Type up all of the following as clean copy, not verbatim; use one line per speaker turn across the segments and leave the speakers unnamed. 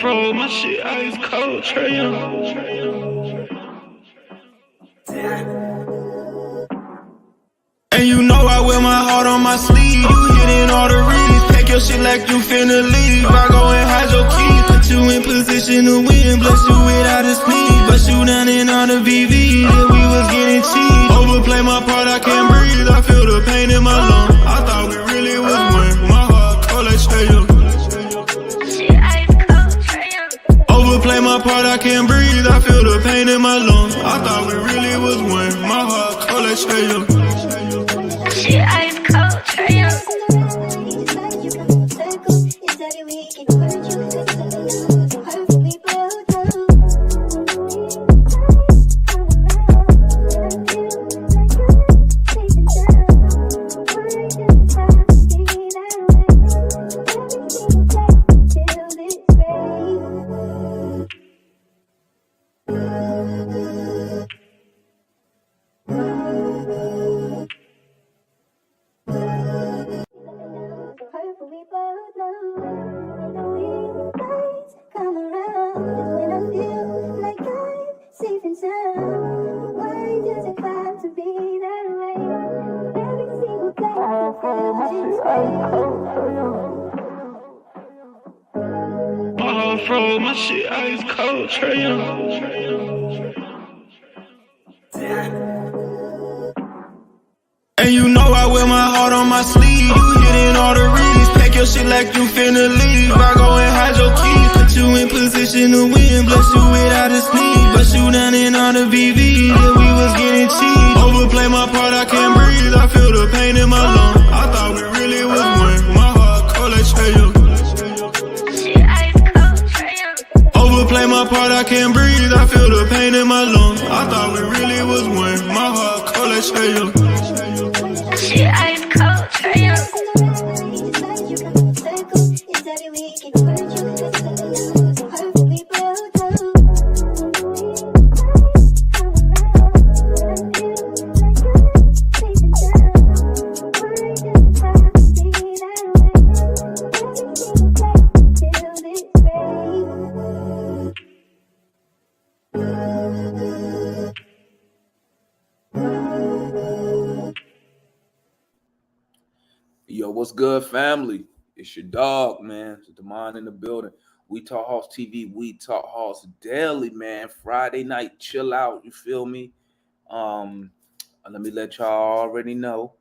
Bro, my shit ice cold, Trae. And you know I wear my heart on my sleeve. You hitting all the reads. Pack your shit like you finna leave. I go and hide your keys. Put you in position to win. Bless you without a sneeze. Bust you down in all the VV. Yeah, we was getting cheap. Overplay my part, I can't breathe. I feel the pain in my lungs. I thought we really was one. My heart cold like Trae. Overplay my part, I can't breathe. I feel the pain in my lungs. I thought we really was one. My heart cold like Trae.
She ice cold, Trae.
Bro, my shit ice cold, Trae. And you know I wear my heart on my sleeve. You hitting all the reads. Pack your shit like you finna leave. I go and hide your keys. Put you in position to win. Bless you without a sneeze. Bust you down in all the VV. Yeah, we was getting cheap. Overplay my part, I can't breathe. I feel the pain in my lungs. I thought we really was one. My heart cold like Trae. Overplay my part, I can't breathe. I feel the pain in my lungs. I thought we really was one. My heart cold like Trae.
She ice cold, Trae.
Yo, what's good, family? It's your dog, man. It's the mind in the building. We Talk Hawks TV. We Talk Hawks daily, man. Friday night, chill out. You feel me? Let me let y'all already know.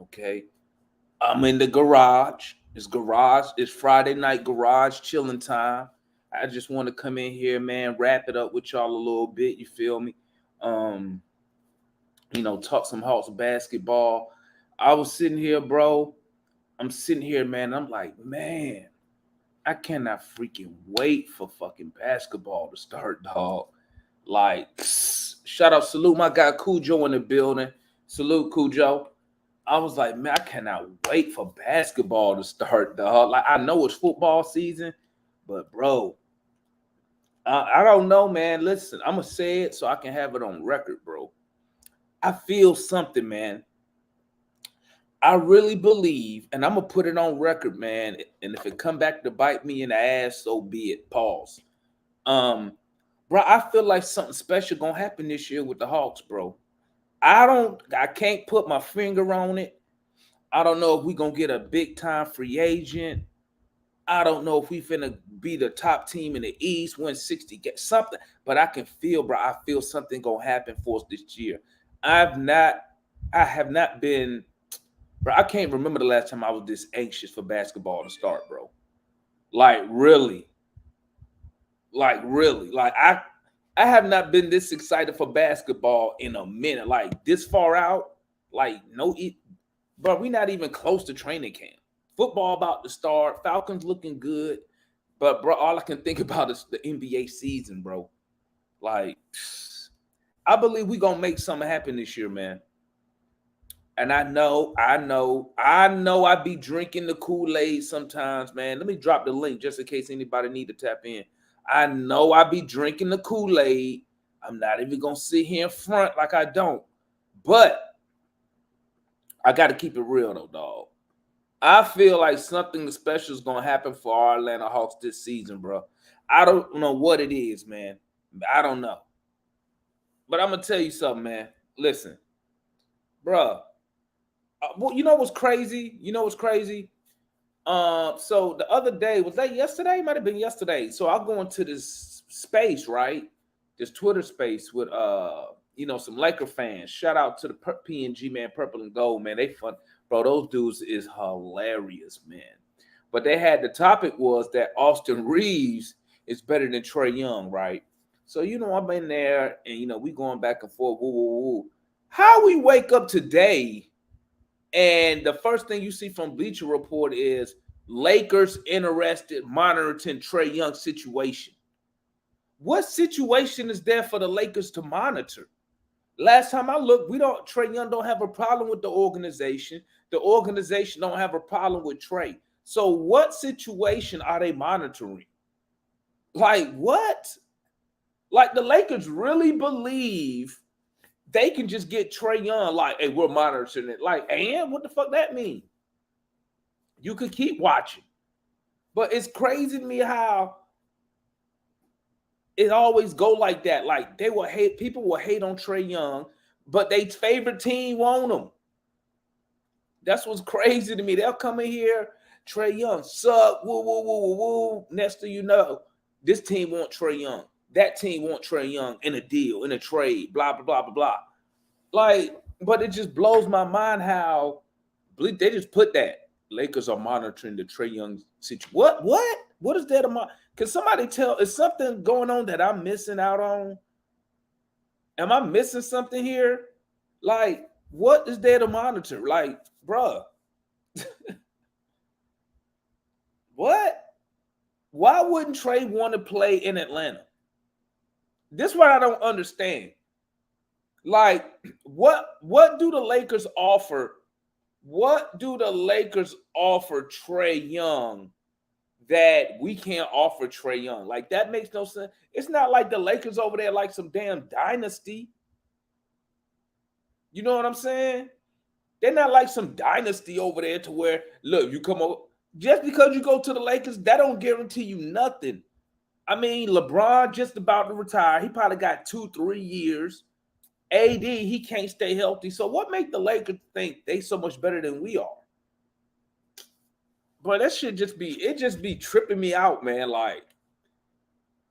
Okay, I'm in the garage. It's Friday night garage chilling time. I just want to come in here, man. Wrap it up with y'all a little bit. You feel me? Talk some Hawks basketball. I was sitting here, bro. I'm sitting here, man. I'm like, man, I cannot freaking wait for fucking basketball to start, dog. Like, shout out, salute my guy Cujo in the building. Salute, Cujo. I was like, man, I cannot wait for basketball to start, dog. Like, I know it's football season, but bro, I don't know, man. Listen, I'm gonna say it so I can have it on record, bro. I feel something, man. I really believe, and I'm gonna put it on record, man. And if it come back to bite me in the ass, so be it. Pause. Bro, I feel like something special gonna happen this year with the Hawks, bro. I can't put my finger on it. I don't know if we gonna get a big time free agent. I don't know if we finna be the top team in the East, win 60, get something. But I can feel, bro. I feel something gonna happen for us this year. I have not been. Bro, I can't remember the last time I was this anxious for basketball to start, bro. Like, really. Like, I have not been this excited for basketball in a minute. Like, this far out, like, bro, we not even close to training camp. Football about to start. Falcons looking good. But, bro, all I can think about is the NBA season, bro. Like, I believe we going to make something happen this year, man. And I know I be drinking the Kool-Aid sometimes, man. Let me drop the link just in case anybody need to tap in. I know I be drinking the Kool-Aid. I'm not even going to sit here in front like I don't. But I got to keep it real, though, dog. I feel like something special is gonna happen for our Atlanta Hawks this season, bro. I don't know what it is, man. I don't know. But I'm gonna tell you something, man. Listen, bro. Well, you know what's crazy? You know what's crazy? So the other day, was that yesterday? It might have been yesterday. So I'll go into this space, right? This Twitter space with some Laker fans. Shout out to the PNG man, Purple and Gold, man. They fun, bro. Those dudes is hilarious, man. But they had the topic was that Austin Reeves is better than Trae Young, right? So I'm in there, and we going back and forth. Woo, woo, woo. How we wake up today, and the first thing you see from Bleacher Report is Lakers interested monitoring Trae Young situation. What situation is there for the Lakers to monitor? Last time I looked, Trae Young don't have a problem with the organization. The organization don't have a problem with Trae. So what situation are they monitoring? Like what? Like the Lakers really believe they can just get Trae Young like, hey, we're monitoring it. Like, and what the fuck that mean? You could keep watching. But it's crazy to me how it always go like that. Like people will hate on Trae Young, but their favorite team want him. That's what's crazy to me. They'll come in here, Trae Young, suck, woo, woo, woo, woo, woo. Next thing you know, this team want Trae Young. That team want Trae Young in a deal, in a trade, blah, blah, blah, blah, blah. Like, but it just blows my mind how they just put that. Lakers are monitoring the Trae Young situation. What? What is that? Can somebody tell? Is something going on that I'm missing out on? Am I missing something here? Like, what is there to monitor? Like, bruh. What? Why wouldn't Trae want to play in Atlanta? This is what I don't understand. Like, what do the Lakers offer? What do the Lakers offer Trae Young that we can't offer Trae Young? Like, that makes no sense. It's not like the Lakers over there like some damn dynasty. You know what I'm saying? They're not like some dynasty over there to where, look, you come over. Just because you go to the Lakers, that don't guarantee you nothing. I mean, LeBron just about to retire. He probably got 2-3 years. AD, he can't stay healthy. So what make the Lakers think they so much better than we are? But that should just be tripping me out, man. Like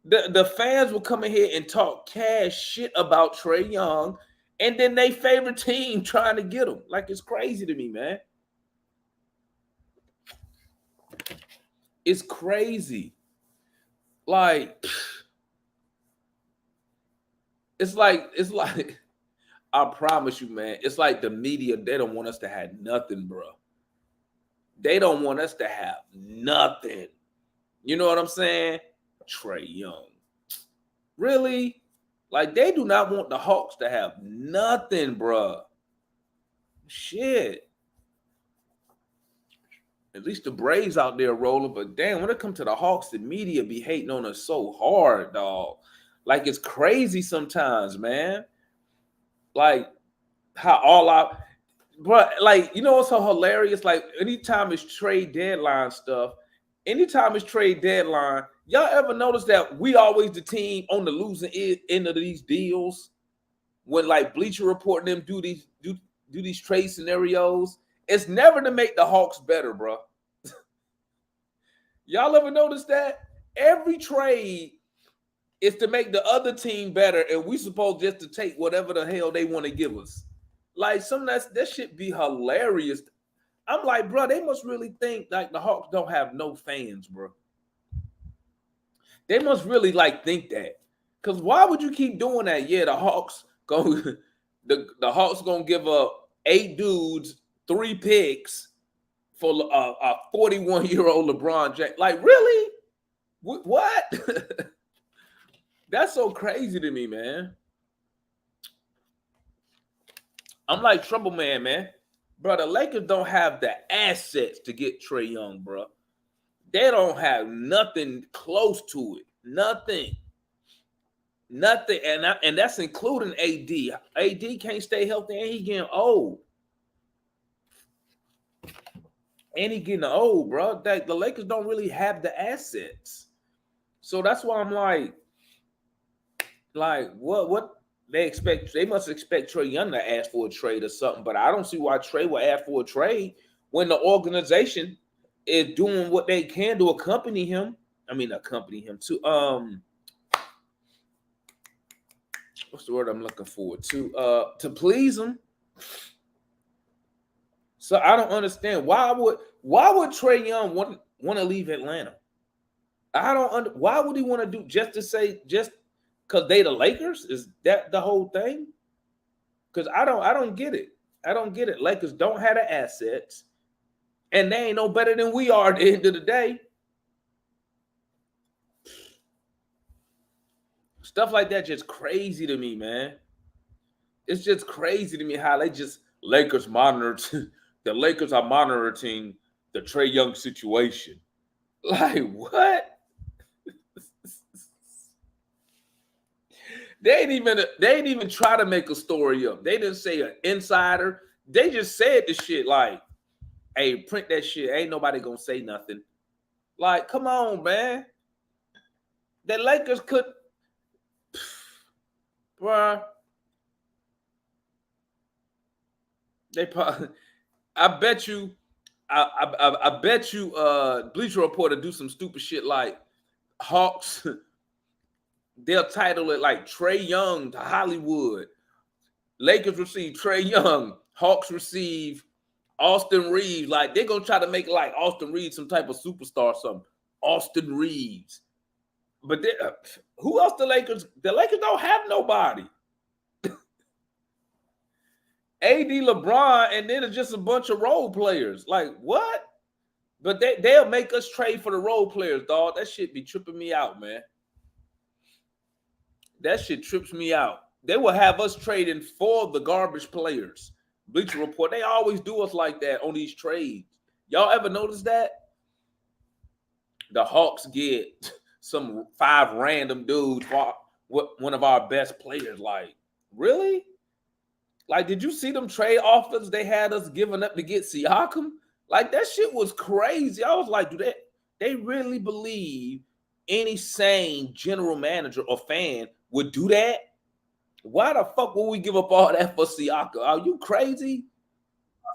the fans will come in here and talk cash shit about Trae Young, and then they favorite team trying to get him. Like, it's crazy to me, man. It's crazy. Like, it's like I promise you, man. It's like the media, they don't want us to have nothing, bro. They don't want us to have nothing. You know what I'm saying? Trae Young. Really? Like, they do not want the Hawks to have nothing, bro. Shit. At least the Braves out there rolling, but damn, when it comes to the Hawks, the media be hating on us so hard, dog. Like, it's crazy sometimes, man. Like, how all out, but like, what's so hilarious? Like, anytime it's trade deadline stuff, anytime it's trade deadline, y'all ever notice that we always the team on the losing end of these deals? When like Bleacher Report and them do these trade scenarios, it's never to make the Hawks better, bro. Y'all ever notice that? Every trade is to make the other team better, and we supposed just to take whatever the hell they want to give us. Like, some of that shit be hilarious. I'm like, bro, they must really think like the Hawks don't have no fans, bro. They must really like think that. Because why would you keep doing that? Yeah, the Hawks the Hawks gonna give up 8 dudes 3 picks for a 41-year-old LeBron James. Like, really? What? That's so crazy to me, man. I'm like Trouble Man. Bro, the Lakers don't have the assets to get Trae Young, bro. They don't have nothing close to it. Nothing. And that's including AD. AD can't stay healthy and he getting old. And he getting old, bro. That the Lakers don't really have the assets. So that's why I'm like what they expect? They must expect Trae Young to ask for a trade or something. But I don't see why Trae will ask for a trade when the organization is doing what they can to accompany him. I mean, accompany him to what's the word I'm looking for? To please him. So I don't understand why would Trae Young want to leave Atlanta? I don't why would he want to do just to say just because they the Lakers? Is that the whole thing? Because I don't get it. I don't get it. Lakers don't have the assets, and they ain't no better than we are at the end of the day. Stuff like that just crazy to me, man. It's just crazy to me how they just Lakers monitor the Lakers are monitoring the Trae Young situation. Like what? They ain't even try to make a story up. They didn't say an insider. They just said the shit like, hey, print that shit. Ain't nobody gonna say nothing. Like, come on, man. The Lakers could, bruh. They probably, I bet you, I bet you Bleacher Report will do some stupid shit like Hawks. They'll title it like Trae Young to Hollywood. Lakers receive Trae Young. Hawks receive Austin Reeves. Like they're gonna try to make like Austin Reeves some type of superstar or something. Austin Reeves. But who else the Lakers? The Lakers don't have nobody. AD, LeBron, and then it's just a bunch of role players. Like what? But they'll make us trade for the role players, dog. That shit be tripping me out, man. That shit trips me out. They will have us trading for the garbage players. Bleacher Report, they always do us like that on these trades. Y'all ever notice that? The Hawks get some 5 random dudes for one of our best players. Like, really? Like, did you see them trade offers they had us giving up to get Siakam? Like, that shit was crazy. I was like, do they really believe any sane general manager or fan would do that? Why the fuck would we give up all that for Siakam? Are you crazy?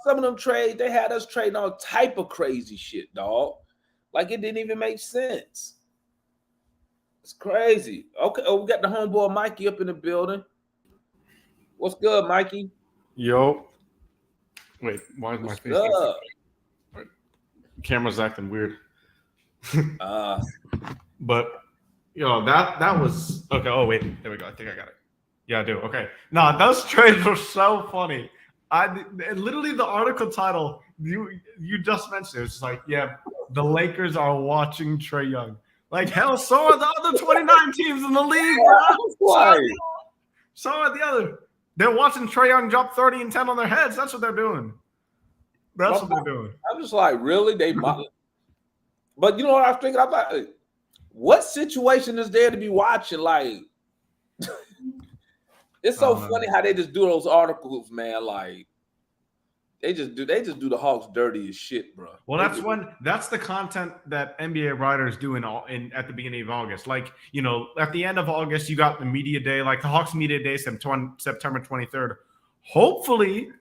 Some of them trades, they had us trading all type of crazy shit, dog. Like, it didn't even make sense. It's crazy. Okay, we got the homeboy Mikey up in the building. What's good, Mikey?
Yo. Wait, why is my face?
Good.
Camera's acting weird. But that was okay. Oh wait, there we go. I think I got it. Yeah, I do. Okay. No, those trades were so funny. Literally the article title you just mentioned, it was like, yeah, the Lakers are watching Trae Young. Like hell, so are the other 29 teams in the league. So are the other. They're watching Trae Young drop 30 and 10 on their heads. That's what they're doing. That's what they're doing.
I'm just like, really? But you know what I was thinking? I'm like, what situation is there to be watching? Like, it's so funny how they just do those articles, man. Like, they just do the Hawks dirty as shit, bro.
Well, that's the content that NBA writers do at the beginning of August. Like, at the end of August, you got the media day, like the Hawks media day, September 23rd. Hopefully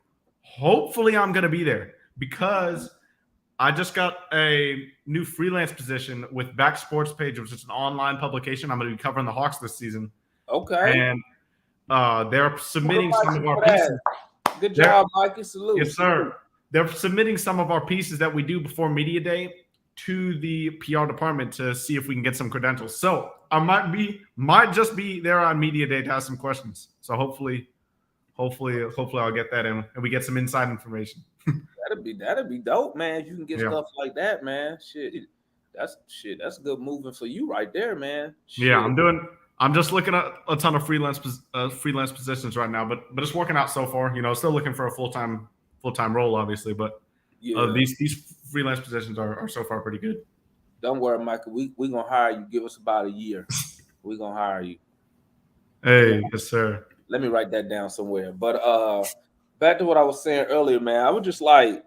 I'm gonna be there because I just got a new freelance position with Back Sports Page, which is an online publication. I'm going to be covering the Hawks this season.
Okay.
And they're submitting some of our pieces.
Good job, Mikey. Salute.
Yes, sir. They're submitting some of our pieces that we do before media day to the PR department to see if we can get some credentials. So I might just be there on media day to ask some questions. So hopefully I'll get that in and we get some inside information.
That'd be dope, man. If you can get stuff like that, man. That's good moving for you right there, man. Shit.
Yeah, I'm just looking at a ton of freelance positions right now, but it's working out so far. Still looking for a full-time role, obviously, but these freelance positions are so far pretty good.
Don't worry, Michael. We gonna hire you. Give us about a year. We gonna hire you.
Hey, yes, sir.
Let me write that down somewhere. But back to what I was saying earlier, man. I was just like,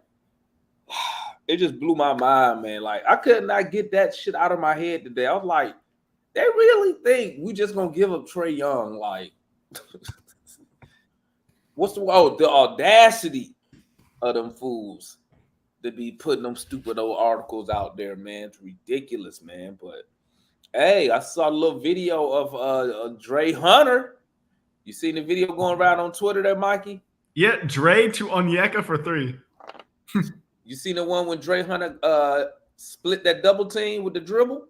it just blew my mind, man. Like I could not get that shit out of my head today. I was like, they really think we just gonna give up Trae Young? Like, what's the audacity of them fools to be putting them stupid old articles out there, man? It's ridiculous, man. But hey, I saw a little video of Dre Hunter. You seen the video going around on Twitter there, Mikey?
Yeah, Dre to Onyeka for 3.
You seen the one when Dre Hunter split that double team with the dribble?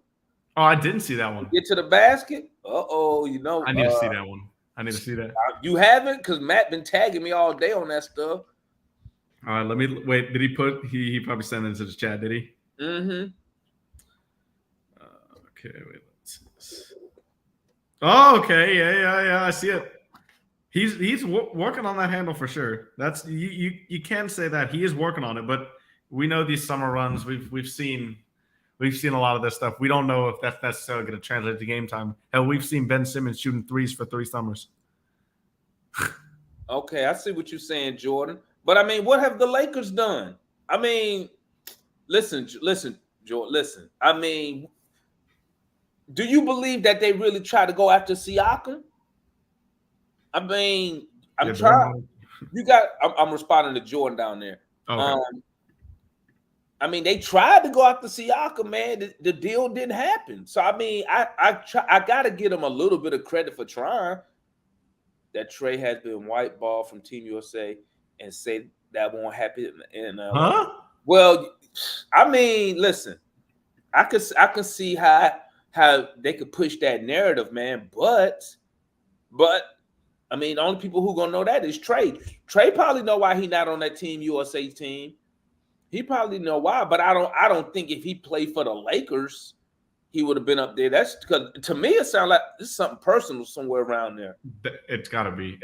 Oh, I didn't see that one.
Get to the basket. You know.
I need to see that one. I need to see that.
You haven't? Because Matt been tagging me all day on that stuff.
All right, let me wait. Did he put? He probably sent it into the chat. Did he?
Mm-hmm.
Okay, wait. Let's see this. Oh, okay. Yeah. I see it. He's working on that handle for sure. That's you can say that he is working on it, but we know these summer runs. We've seen a lot of this stuff. We don't know if that's necessarily going to translate to game time. Hell, we've seen Ben Simmons shooting threes for 3 summers.
Okay, I see what you're saying, Jordan. But I mean, what have the Lakers done? I mean, listen, Jordan. Listen. I mean, do you believe that they really try to go after Siakam? I mean, I'm trying. I'm responding to Jordan down there.
Okay.
I mean, they tried to go after Siakam, man. The deal didn't happen. So I mean, I gotta give them a little bit of credit for trying. That Trae has been whiteballed from Team USA and say that won't happen. Well, I mean, listen, I can see how they could push that narrative, man. But I mean, the only people who gonna know that is Trae. Trae probably know why he not on that Team USA team. He probably know why, but I don't think if he played for the Lakers, he would have been up there. That's because to me it sounds like this is something personal somewhere around there.
It's got to be.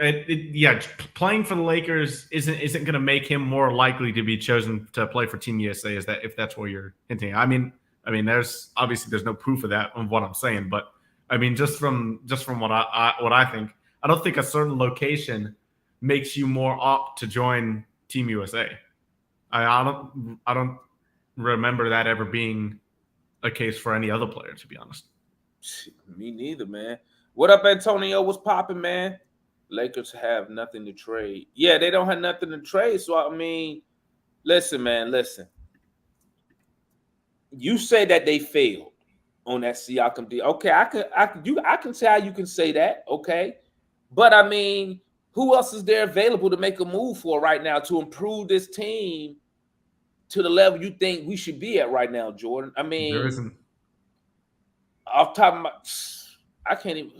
Yeah, playing for the Lakers isn't going to make him more likely to be chosen to play for Team USA. Is that if that's what you're hinting? I mean, there's no proof of that of what I'm saying, but I mean, just from what I think, I don't think a certain location makes you more apt to join Team USA. I don't remember that ever being a case for any other player, to be honest.
Me neither, man. What up, Antonio? What's popping, man? Lakers have nothing to trade. Yeah, they don't have nothing to trade. So I mean, listen, man, listen. You say that they failed on that Siakam deal. Okay, I can see how you can say that. Okay, but I mean, who else is there available to make a move for right now to improve this team to the level you think we should be at right now, Jordan? I mean,
there isn't.
Off top of my, I can't even.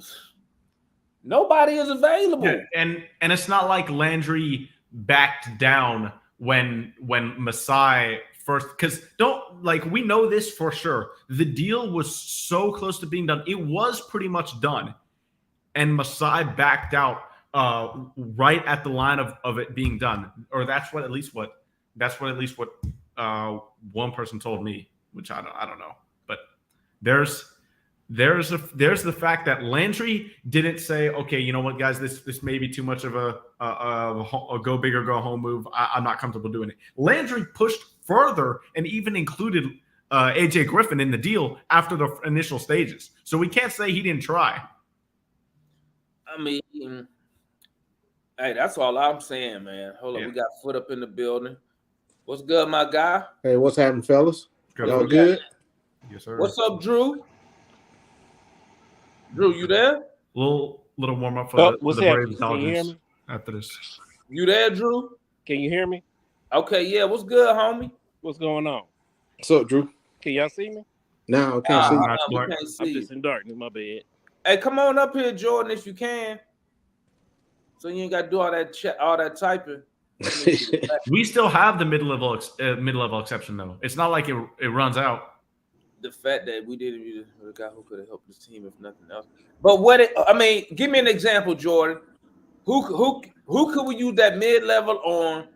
Nobody is available.
Yeah, and it's not like Landry backed down when Masai first, because we know this for sure. The deal was so close to being done. It was pretty much done, and Masai backed out right at the line of it being done, or that's what at least what one person told me, which I don't know. But there's the fact that Landry didn't say, okay, you know what, guys, this may be too much of a go big or go home move. I'm not comfortable doing it. Landry pushed further and even included AJ Griffin in the deal after the initial stages. So we can't say he didn't try.
I mean, hey, that's all I'm saying, man. Hold on, we got Foot up in the building. What's good, my guy?
Hey, what's happening, fellas?
Good.
Y'all good?
Yes, sir.
What's up, Drew? Drew, you there?
Little warm up for the Braves
Can you hear me?
after this.
You there, Drew?
Can you hear me?
Okay, yeah. What's good, homie?
What's going on?
What's up, Drew?
Can y'all see me?
No, I can't see.
We can't
I'm
see
just
you.
in darkness. My bad.
Hey, come on up here, Jordan, if you can. So you ain't got to do all that typing.
We still have the mid-level exception though. It's not like it runs out.
The fact that we didn't use the guy who could have helped this team if nothing else. But give me an example, Jordan. Who could we use that mid-level on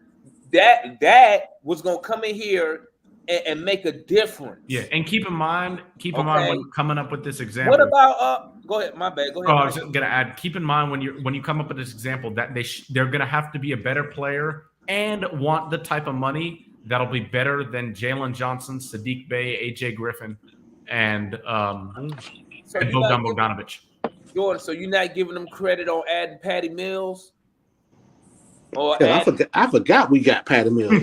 that was gonna come in here and make a difference?
Yeah, and keep in mind when coming up with this example.
What about go ahead, my bad. Go ahead.
Oh, I was just gonna add. Keep in mind when you come up with this example that they're gonna have to be a better player and want the type of money that'll be better than Jalen Johnson, Sadiq Bey, AJ Griffin, and
So
and
you're not
Bogdan
giving,
Bogdanovic.
Jordan. So you're not giving them credit on adding Patty Mills or
Yeah,
adding
I forgot we got Patty Mills.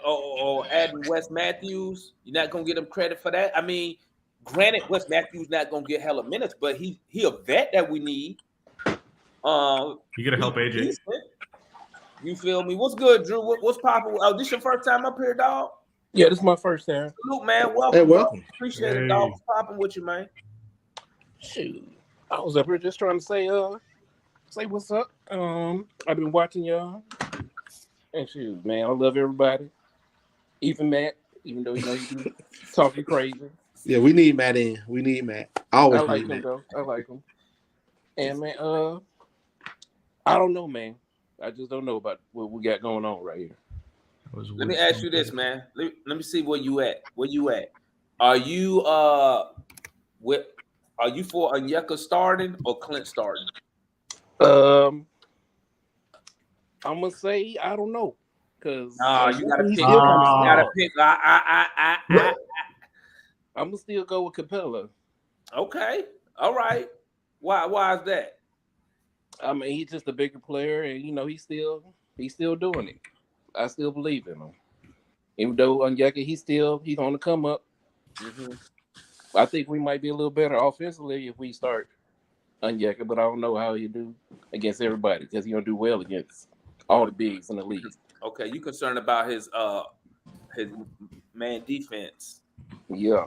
or adding Wes Matthews. You're not gonna get him credit for that. I mean, granted, Wes Matthews not gonna get hella minutes, but he a vet that we need.
You gotta help AJ.
Decent. You feel me? What's good, Drew? What's popping? Oh, this your first time up here, dog?
Yeah, this is my first time.
Salute, man. Welcome.
Hey, welcome.
Bro. Appreciate it, dog. What's popping with you, man?
Shoot, I was up here just trying to say what's up. I've been watching y'all, and shoot, man, I love everybody, even Matt, even though he be talking crazy.
Yeah, we need Matt in. We need Matt. Always
I like
need
him
Matt.
though. I like him. And man, I don't know, man. I just don't know about what we got going on right here.
Let me ask you this, man. Let me see where you at. Where you at? Are you are you for Onyeka starting or Clint starting?
I'm gonna say I don't know because
You gotta pick.
I'm gonna still go with Capella.
Okay. All right. Why is that?
I mean, he's just a bigger player, and he's still doing it. I still believe in him, even though Onyeka he's on the come up.
Mm-hmm.
I think we might be a little better offensively if we start Onyeka, but I don't know how he do against everybody because he don't do well against all the bigs in the league.
Okay, you concerned about his man defense?
Yeah.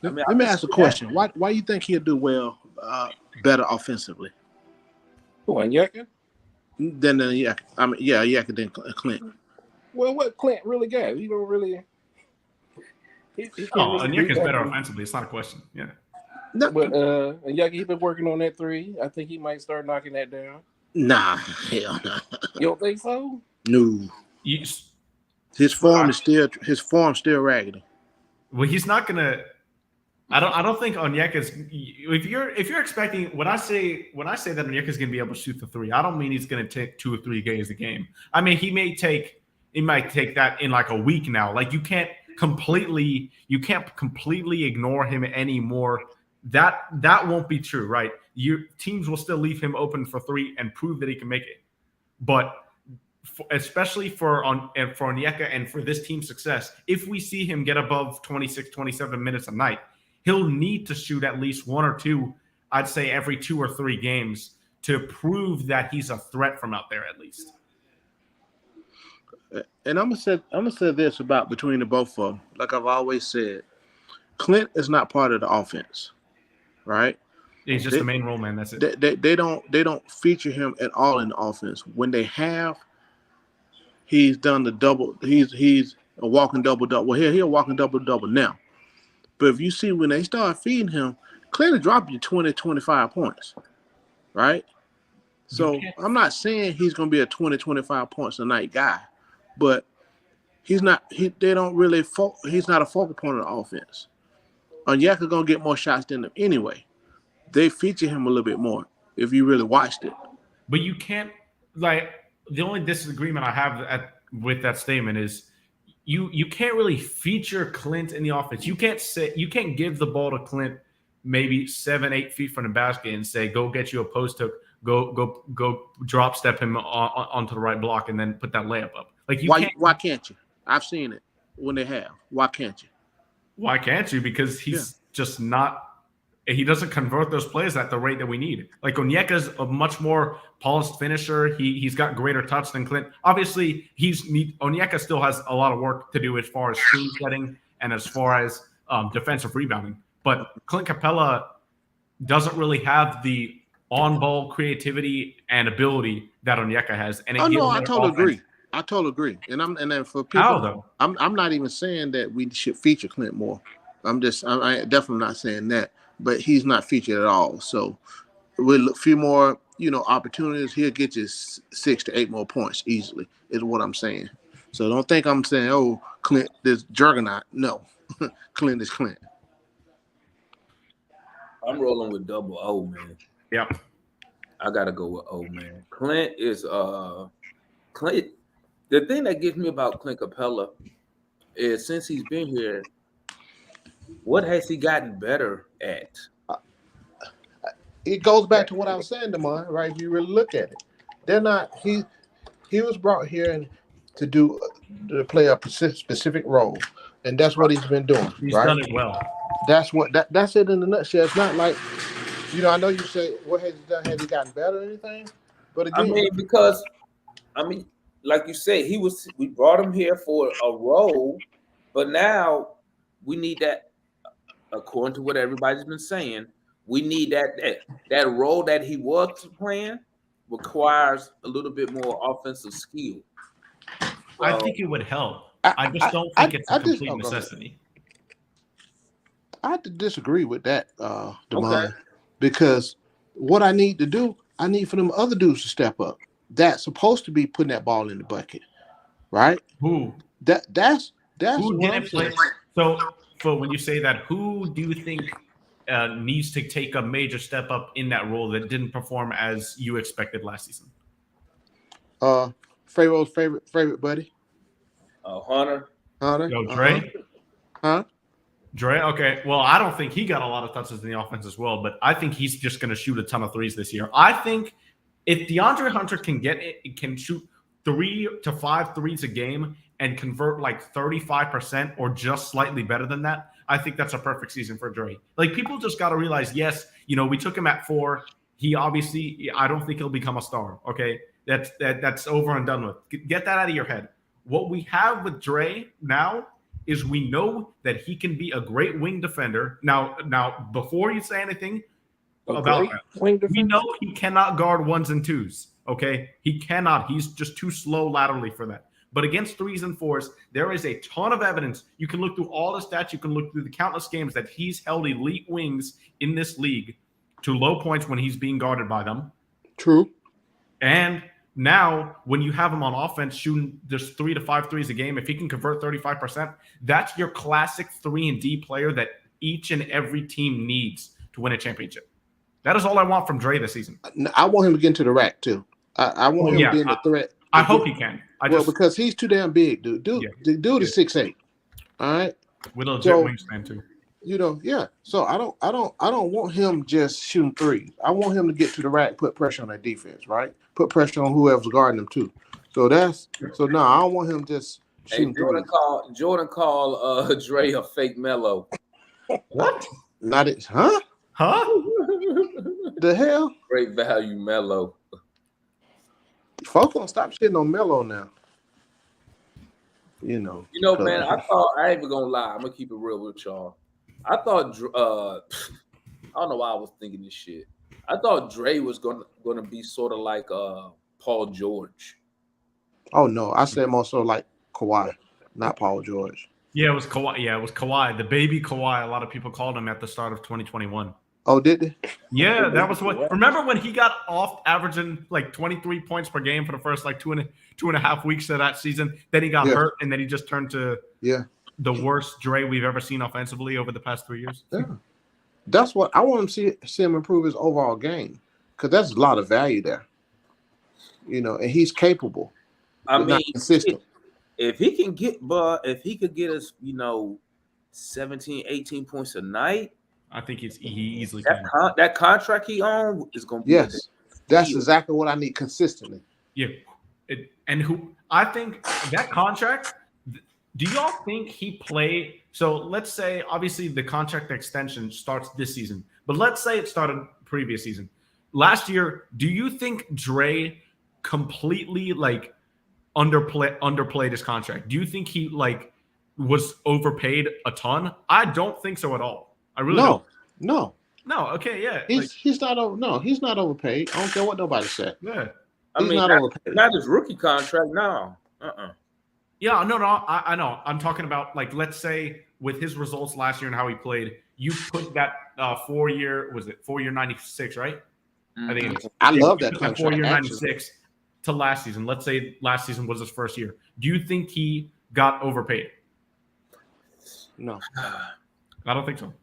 Let me ask a question. Why do you think he'll do well, better offensively
Who, Onyeka?
than Onyeka than Clint?
Well, what Clint really got? He don't really. He can't really
Onyeka's
do
better
that.
offensively. It's not a question. Yeah.
No,
But Onyeka, he's been working on that three. I think he might start knocking that down.
nah, hell no.
You don't think so?
No. His form is still raggedy.
Well, he's not gonna. I don't think Onyeka's. If you're expecting when I say that Onyeka's gonna be able to shoot the three, I don't mean he's gonna take 2 or 3 games a game. I mean he might take that in like a week now. Like you can't completely ignore him anymore. That won't be true, right? Teams will still leave him open for 3 and prove that he can make it. But especially for Onyeka and for this team's success, if we see him get above 26, 27 minutes a night, he'll need to shoot at least 1 or 2, I'd say every 2 or 3 games to prove that he's a threat from out there at least.
And I'm gonna say this about between the both of them. Like I've always said, Clint is not part of the offense, right?
He's just the main role man. That's it.
They don't feature him at all in the offense. When they have, he's done the double. He's a walking double. Well, he'll walking double now. But if you see when they start feeding him, Clint will drop you 20, 25 points, right? So I'm not saying he's going to be a 20, 25 points a night guy, but he's not. He's not a focal point of the offense. Onyeka going to get more shots than him anyway. They feature him a little bit more if you really watched it.
But you can't the only disagreement I have with that statement is you can't really feature Clint in the offense. You can't give the ball to Clint maybe 7-8 feet from the basket and say go get you a post hook, go drop step him onto the right block and then put that layup up. Like
why can't you? I've seen it when they have. Why can't you?
Why can't you? Because he's just not. He doesn't convert those plays at the rate that we need. Like Onyeka's a much more polished finisher. He's got greater touch than Clint. Obviously, Onyeka still has a lot of work to do as far as screen setting and as far as defensive rebounding. But Clint Capella doesn't really have the on-ball creativity and ability that Onyeka has. And
I totally agree. I totally agree. And then for people,
how though?
I'm not even saying that we should feature Clint more. I definitely not saying that. But he's not featured at all. So with a few more, opportunities, he'll get you 6 to 8 more points easily, is what I'm saying. So don't think I'm saying, oh, Clint, this juggernaut. No, Clint is Clint.
I'm rolling with double O, man.
Yep.
I gotta go with O, man. Clint is Clint. The thing that gets me about Clint Capella is since he's been here, what has he gotten better at?
It goes back to what I was saying, Damon, right? If you really look at it, they're not. He was brought here to play a specific role, and that's what he's been doing.
He's
right?
done it well.
That's it in a nutshell. It's not like, I know you say what has he done? Has he gotten better or anything? But again,
because like you said, we brought him here for a role, but now we need that. According to what everybody's been saying, we need that role that he was playing requires a little bit more offensive skill.
I think it would help. I just don't think it's a complete necessity.
I have to disagree with that, Damon, because what I need to do, I need for them other dudes to step up. That's supposed to be putting that ball in the bucket, right?
Who?
That's
who
what
didn't play. So when you say that, who do you think needs to take a major step up in that role that didn't perform as you expected last season?
Pharaoh's favorite buddy.
Hunter.
Yo, Trae.
Huh?
Trae. Okay. Well, I don't think he got a lot of touches in the offense as well, but I think he's just going to shoot a ton of threes this year. I think if DeAndre Hunter can shoot 3 to 5 threes a game and convert like 35% or just slightly better than that, I think that's a perfect season for Dre. Like, people just got to realize, yes, we took him at 4. He obviously, I don't think he'll become a star. Okay, that's over and done with. Get that out of your head. What we have with Dre now is we know that he can be a great wing defender. Now, before you say anything about that, we know he cannot guard 1s and 2s. Okay, he cannot. He's just too slow laterally for that. But against 3s and 4s, there is a ton of evidence. You can look through all the stats. You can look through the countless games that he's held elite wings in this league to low points when he's being guarded by them.
True.
And now, when you have him on offense shooting just 3 to 5 threes a game, if he can convert 35%, that's your classic 3-and-D player that each and every team needs to win a championship. That is all I want from Dre this season.
I want him to get into the rack, too. I want him being a threat.
I hope he can.
Because he's too damn big, dude. The dude is 6'8". All right.
With a legit wingspan too.
So I don't want him just shooting threes. I want him to get to the rack, put pressure on that defense, right? Put pressure on whoever's guarding him too. So no, I don't want him just shooting threes.
Jordan called Dre a fake Melo.
What?
Not it, huh?
Huh?
The hell?
Great value Melo.
Folks don't stop shitting on Melo now.
Man, I ain't even gonna lie. I'm gonna keep it real with y'all. I thought I don't know why I was thinking this shit. I thought Dre was gonna be sort of like Paul George.
Oh no, I said more so like Kawhi, not Paul George.
Yeah, it was Kawhi. Yeah, it was Kawhi, the baby Kawhi. A lot of people called him at the start of 2021.
Oh, did they?
Yeah, that was what. Remember when he got off averaging like 23 points per game for the first like two and a half weeks of that season? Then he got hurt, and then he just turned to the worst Dre we've ever seen offensively over the past 3 years.
Yeah, that's what I want to see him improve his overall game, because that's a lot of value there. And he's capable.
I mean,
not consistent.
If he could get us, 17, 18 points a night.
I think he easily
can. That contract he on is going to be.
Yes, that's exactly what I need consistently.
Yeah, I think that contract. Do y'all think he played? So let's say, obviously, the contract extension starts this season, but let's say it started previous season. Last year, do you think Dre completely underplayed his contract? Do you think he was overpaid a ton? I don't think so at all. I really don't.
No.
Okay, yeah.
He's not over. No, he's not overpaid. I don't care what nobody said.
Yeah,
I mean, not his rookie contract. No.
Yeah, no. I know. I'm talking about let's say with his results last year and how he played, you put that 4-year 96, right?
Mm-hmm.
I think
I love that contract.
4-year 96 to last season. Let's say last season was his first year. Do you think he got overpaid?
No.
I don't think so.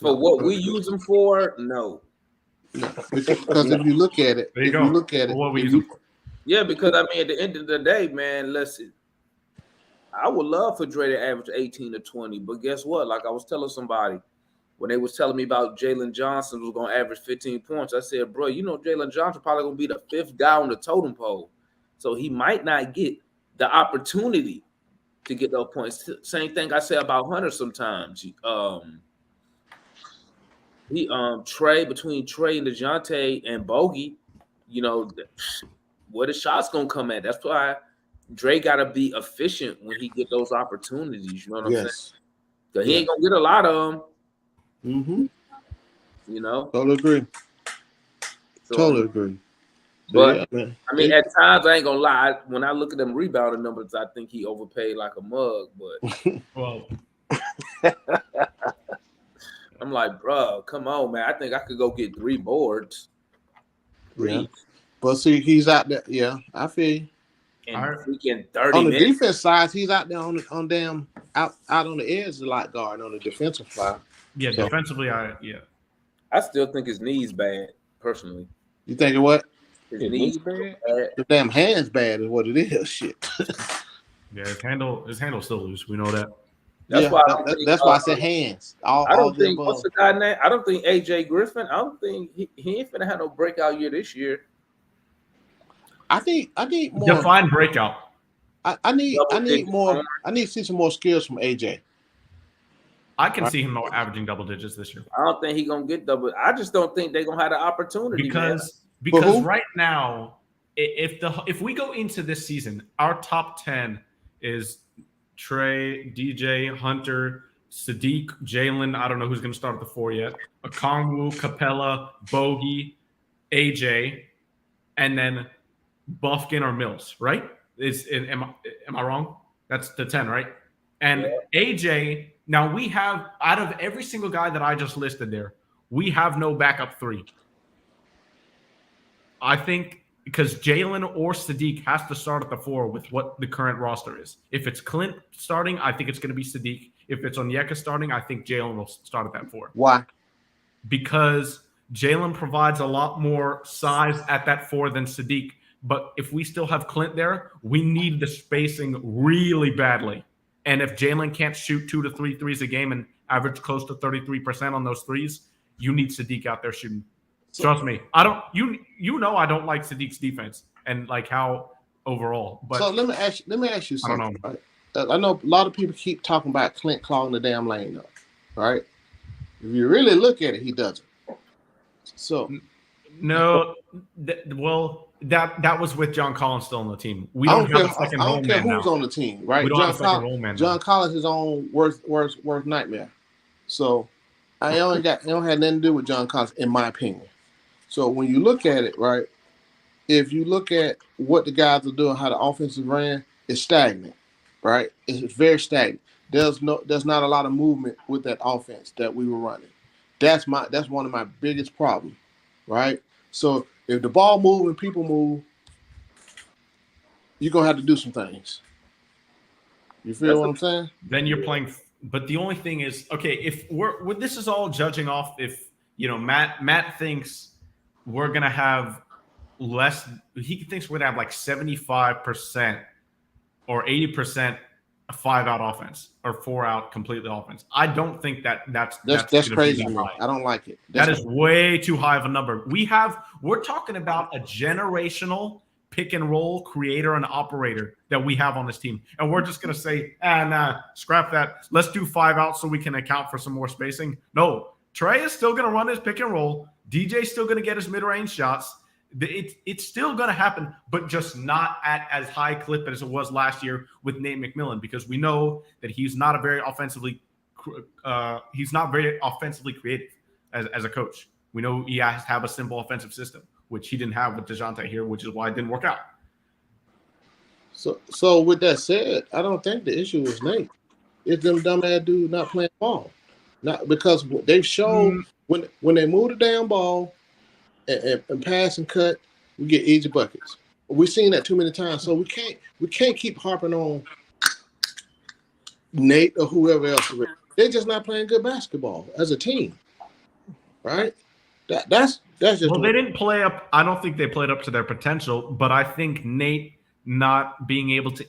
For what we use him for, no.
Because if you look at it,
Yeah, because I mean, at the end of the day, man, listen, I would love for Dre to average 18 to 20, but guess what? Like I was telling somebody when they was telling me about Jalen Johnson was going to average 15 points, I said, bro, you know Jalen Johnson probably going to be the 5th guy on the totem pole, so he might not get the opportunity to get those points. Same thing I say about Hunter sometimes. Trae between Trae and DeJounte and Bogey, you know, where the shots gonna come at. That's why Dre gotta be efficient when he get those opportunities. You know what I'm saying?
Yes.
Cause he ain't gonna get a lot of them.
Mm-hmm.
You know.
Totally agree.
So,
Totally agree. So,
but
yeah, man.
I mean, at times I ain't gonna lie. When I look at them rebounding numbers, I think he overpaid like a mug. But
Well,
I'm like, bro, come on, man. I think I could go get 3 boards. 3.
Yeah. But see, he's out there. Yeah, I feel you.
In
All right.
freaking 30
On the
minutes.
defense side, he's out there on damn out on the edge a lot guard on the defensive side.
yeah,
So-
defensively,
I still think his knees bad, personally.
You thinking what?
His
His
knees
knees bad?
bad.
The damn hands bad is what it is. Shit.
yeah, his handle's still loose. We know that.
That's
Yeah,
why I don't think,
that's why I said hands. All
I don't
the
think
above.
what's the guy name? I don't think AJ Griffin. I don't think he ain't finna have no breakout year this year.
I need more.
Define breakout.
I need
Double-digit
more.
scoring.
I need to see some more skills from AJ.
I can see him averaging double digits this year
I don't think he gonna get double. I just don't think they're gonna have the opportunity, man.
because
who?
right now, if we go into this season, our top 10 is Trae, DJ, Hunter, Sadiq, Jalen. I don't know who's going to start at the 4 yet. Okongwu, Capella, Bogey, AJ, and then Buffkin or Mills. Right? Am I wrong? That's the 10, right? And AJ. Now we have, out of every single guy that I just listed there, we have no backup 3. I think because Jalen or Sadiq has to start at the 4 with what the current roster is. If it's Clint starting, I think it's going to be Sadiq. If it's Onyeka starting, I think Jalen will start at that 4.
Why?
Because Jalen provides a lot more size at that 4 than Sadiq. But if we still have Clint there, we need the spacing really badly. And if Jalen can't shoot 2 to 3 threes a game and average close to 33% on those threes, you need Sadiq out there shooting. Trust me. I don't. You know I don't like Sadiq's defense and like how overall. But
So let me ask you something.
I don't
Right? I know a lot of people keep talking about Clint clogging the damn lane up. Right? If you really look at it, he doesn't. So
no. That was with John Collins still on the team. We
I
don't
don't
have
care.
a second
I
role
don't care
man
who's
now.
on the team. Right?
We don't have a second role man
John
now.
Collins is on worst nightmare. So I only got it don't have nothing to do with John Collins, in my opinion. So when you look at it, right, if you look at what the guys are doing, how the offense is ran, it's stagnant, right? It's very stagnant. There's not a lot of movement with that offense that we were running. That's one of my biggest problems, right? So if the ball moves and people move, you're gonna have to do some things. You feel what I'm saying?
Then you're playing. But the only thing is, okay, if this is all judging off if Matt thinks we're gonna have less. He thinks we're gonna have like 75% or 80% a 5-out offense or 4-out completely offense. I don't think that's
crazy to me. I don't like it.
That is way too high of a number. We're talking about a generational pick and roll creator and operator that we have on this team. And we're just going to say, nah, scrap that. Let's do 5 out so we can account for some more spacing. No, Trae is still going to run his pick and roll. DJ's still going to get his mid-range shots. It's still going to happen, but just not at as high clip as it was last year with Nate McMillan, because we know that he's not very offensively creative as a coach. We know he has to have a simple offensive system, which he didn't have with DeJounte here, which is why it didn't work out.
So with that said, I don't think the issue is Nate. It's them dumbass dudes not playing ball. Not because they've shown when they move the damn ball and pass and cut, we get easy buckets. We've seen that too many times, so we can't keep harping on Nate or whoever else. They're just not playing good basketball as a team, right? That's just
Well, they didn't play up. I don't think they played up to their potential, but I think Nate not being able to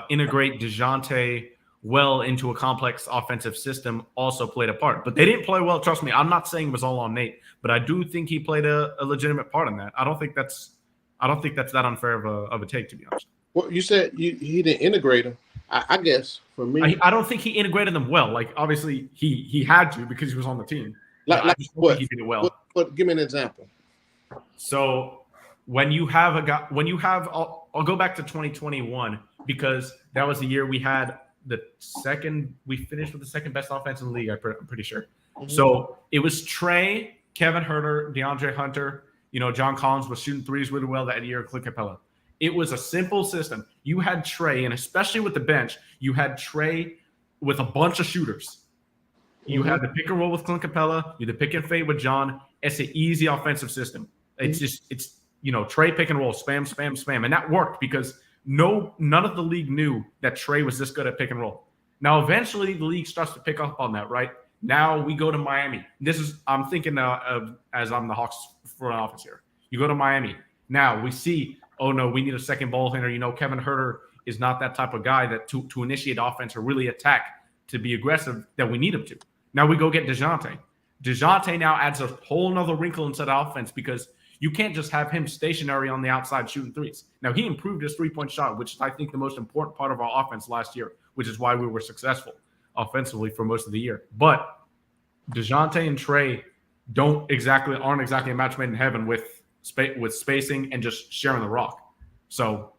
integrate DeJounte well into a complex offensive system also played a part. But they didn't play well. Trust me, I'm not saying it was all on Nate, but I do think he played a legitimate part in that. I don't think that's that unfair of a take, to be honest.
Well, you said he didn't integrate him. I guess for me,
I don't think he integrated them well. Like obviously he had to because he was on the team.
like
I just don't
what?
think he did it well.
But give me an example.
So when you have a guy, I'll go back to 2021 because that was the year we had we finished with the second best offense in the league. I'm pretty sure. Mm-hmm. So it was Trae, Kevin Huerter, DeAndre Hunter. John Collins was shooting threes really well that year. Clint Capella. It was a simple system. You had Trae, and especially with the bench, you had Trae with a bunch of shooters. You had the pick and roll with Clint Capella. You had the pick and fade with John. It's an easy offensive system. It's Trae pick and roll, spam, spam, spam. And that worked because none of the league knew that Trae was this good at pick and roll. Now, eventually, the league starts to pick up on that, right? Now we go to Miami. I'm thinking as I'm the Hawks front office here. You go to Miami. Now we see, oh no, we need a second ball handler. Kevin Huerter is not that type of guy that to initiate offense or really attack, to be aggressive, that we need him to. Now we go get DeJounte. DeJounte now adds a whole nother wrinkle into the offense because you can't just have him stationary on the outside shooting threes. Now he improved his three-point shot, which is, I think, the most important part of our offense last year, which is why we were successful offensively for most of the year. But DeJounte and Trae aren't exactly a match made in heaven with spacing and just sharing the rock. So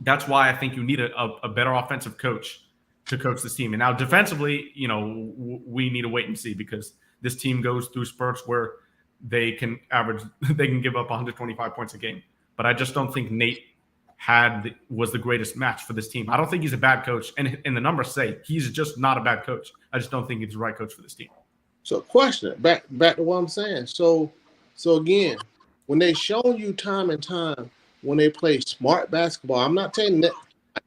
that's why I think you need a better offensive coach to coach this team. And now defensively, we need to wait and see because this team goes through spurts where they can give up 125 points a game. But I just don't think Nate was the greatest match for this team. I don't think he's a bad coach. And the numbers say he's just not a bad coach. I just don't think he's the right coach for this team.
So question, back to what I'm saying. So again, when they shown you time and time when they play smart basketball, I'm not saying that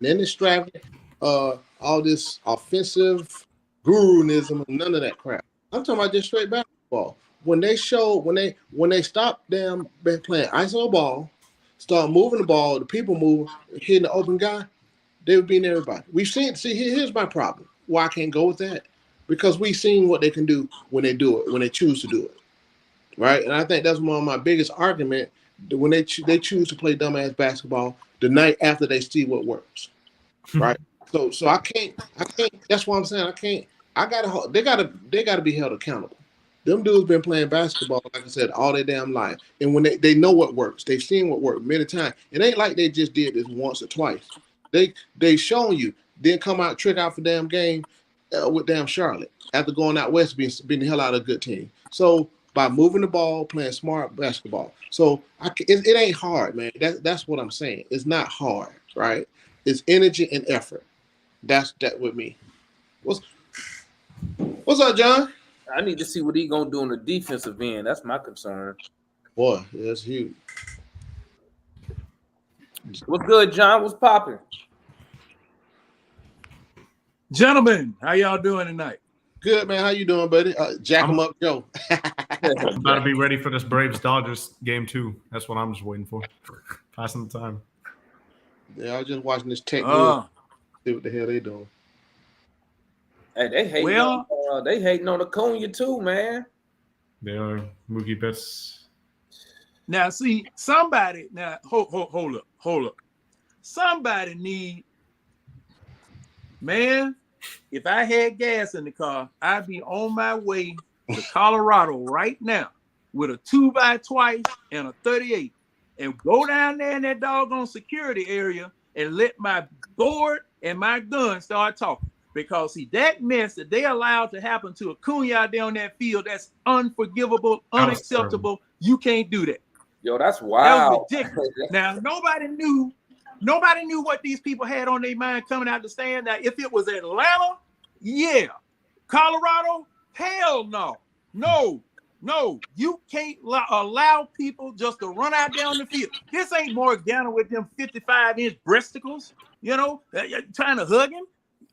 then extravagant, all this offensive guruism and none of that crap. I'm talking about just straight basketball. When they stop them playing iso ball, start moving the ball, the people move, hitting the open guy, they would beat everybody. Here's my problem. Why I can't go with that? Because we've seen what they can do when they do it, when they choose to do it, right? And I think that's one of my biggest arguments when they choose to play dumbass basketball the night after they see what works, right? So I can't. That's what I'm saying. They gotta be held accountable. Them dudes been playing basketball, like I said, all their damn life, and when they know what works, they've seen what worked many times. It ain't like they just did this once or twice. They shown you, then come out trick out for damn game. With damn Charlotte after going out west being the hell out of a good team. So by moving the ball, playing smart basketball. So it ain't hard, man. That's what I'm saying. It's not hard, right? It's energy and effort. That's that with me. What's up, John?
I need to see what he gonna do on the defensive end. That's my concern.
Boy, that's huge.
What's good, John? What's popping?
Gentlemen, how y'all doing tonight?
Good, man. How you doing, buddy? Jack him up, Joe.
I'm about to be ready for this Braves-Dodgers game 2. That's what I'm just waiting for. Passing the time.
Yeah, I was just watching this tech. See what the hell they doing.
Hey, they hating on Acuna too, man.
They are Mookie Betts.
Now, see, somebody. Now, hold up. Somebody need. Man, if I had gas in the car, I'd be on my way to Colorado right now with a 2x and a 38 and go down there in that doggone security area and let my board and my gun start talking. Because, see, that mess that they allowed to happen to Acuna out there on that field, that's unforgivable, unacceptable. You can't do that.
Yo, that's wild.
That was ridiculous. Now, nobody knew what these people had on their mind coming out to stand. Now, if it was Atlanta, yeah. Colorado, hell no. No, you can't allow people just to run out down the field. This ain't Morgana with them 55-inch breasticles, trying to hug him.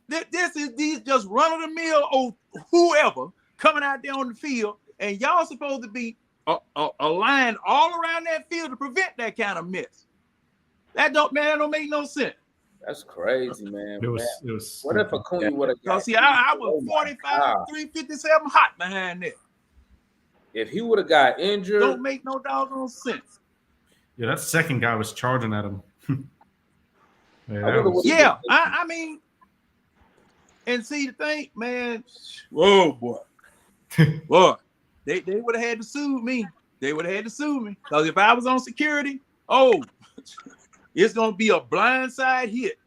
This is these just run-of-the-mill whoever coming out there on the field, and y'all supposed to be a line all around that field to prevent that kind of mess. That don't make no sense.
That's crazy, man.
It was
What if
stupid.
Acuna would have got?
Cause see, I was
Oh my
45,
God.
357 hot behind that.
If he would have got injured,
Don't make no doggone sense.
Yeah, that second guy was charging at him.
Yeah, I mean, and see the thing, man. Whoa, boy, boy, they would have had to sue me. They would have had to sue me because if I was on security, it's gonna be a blindside hit,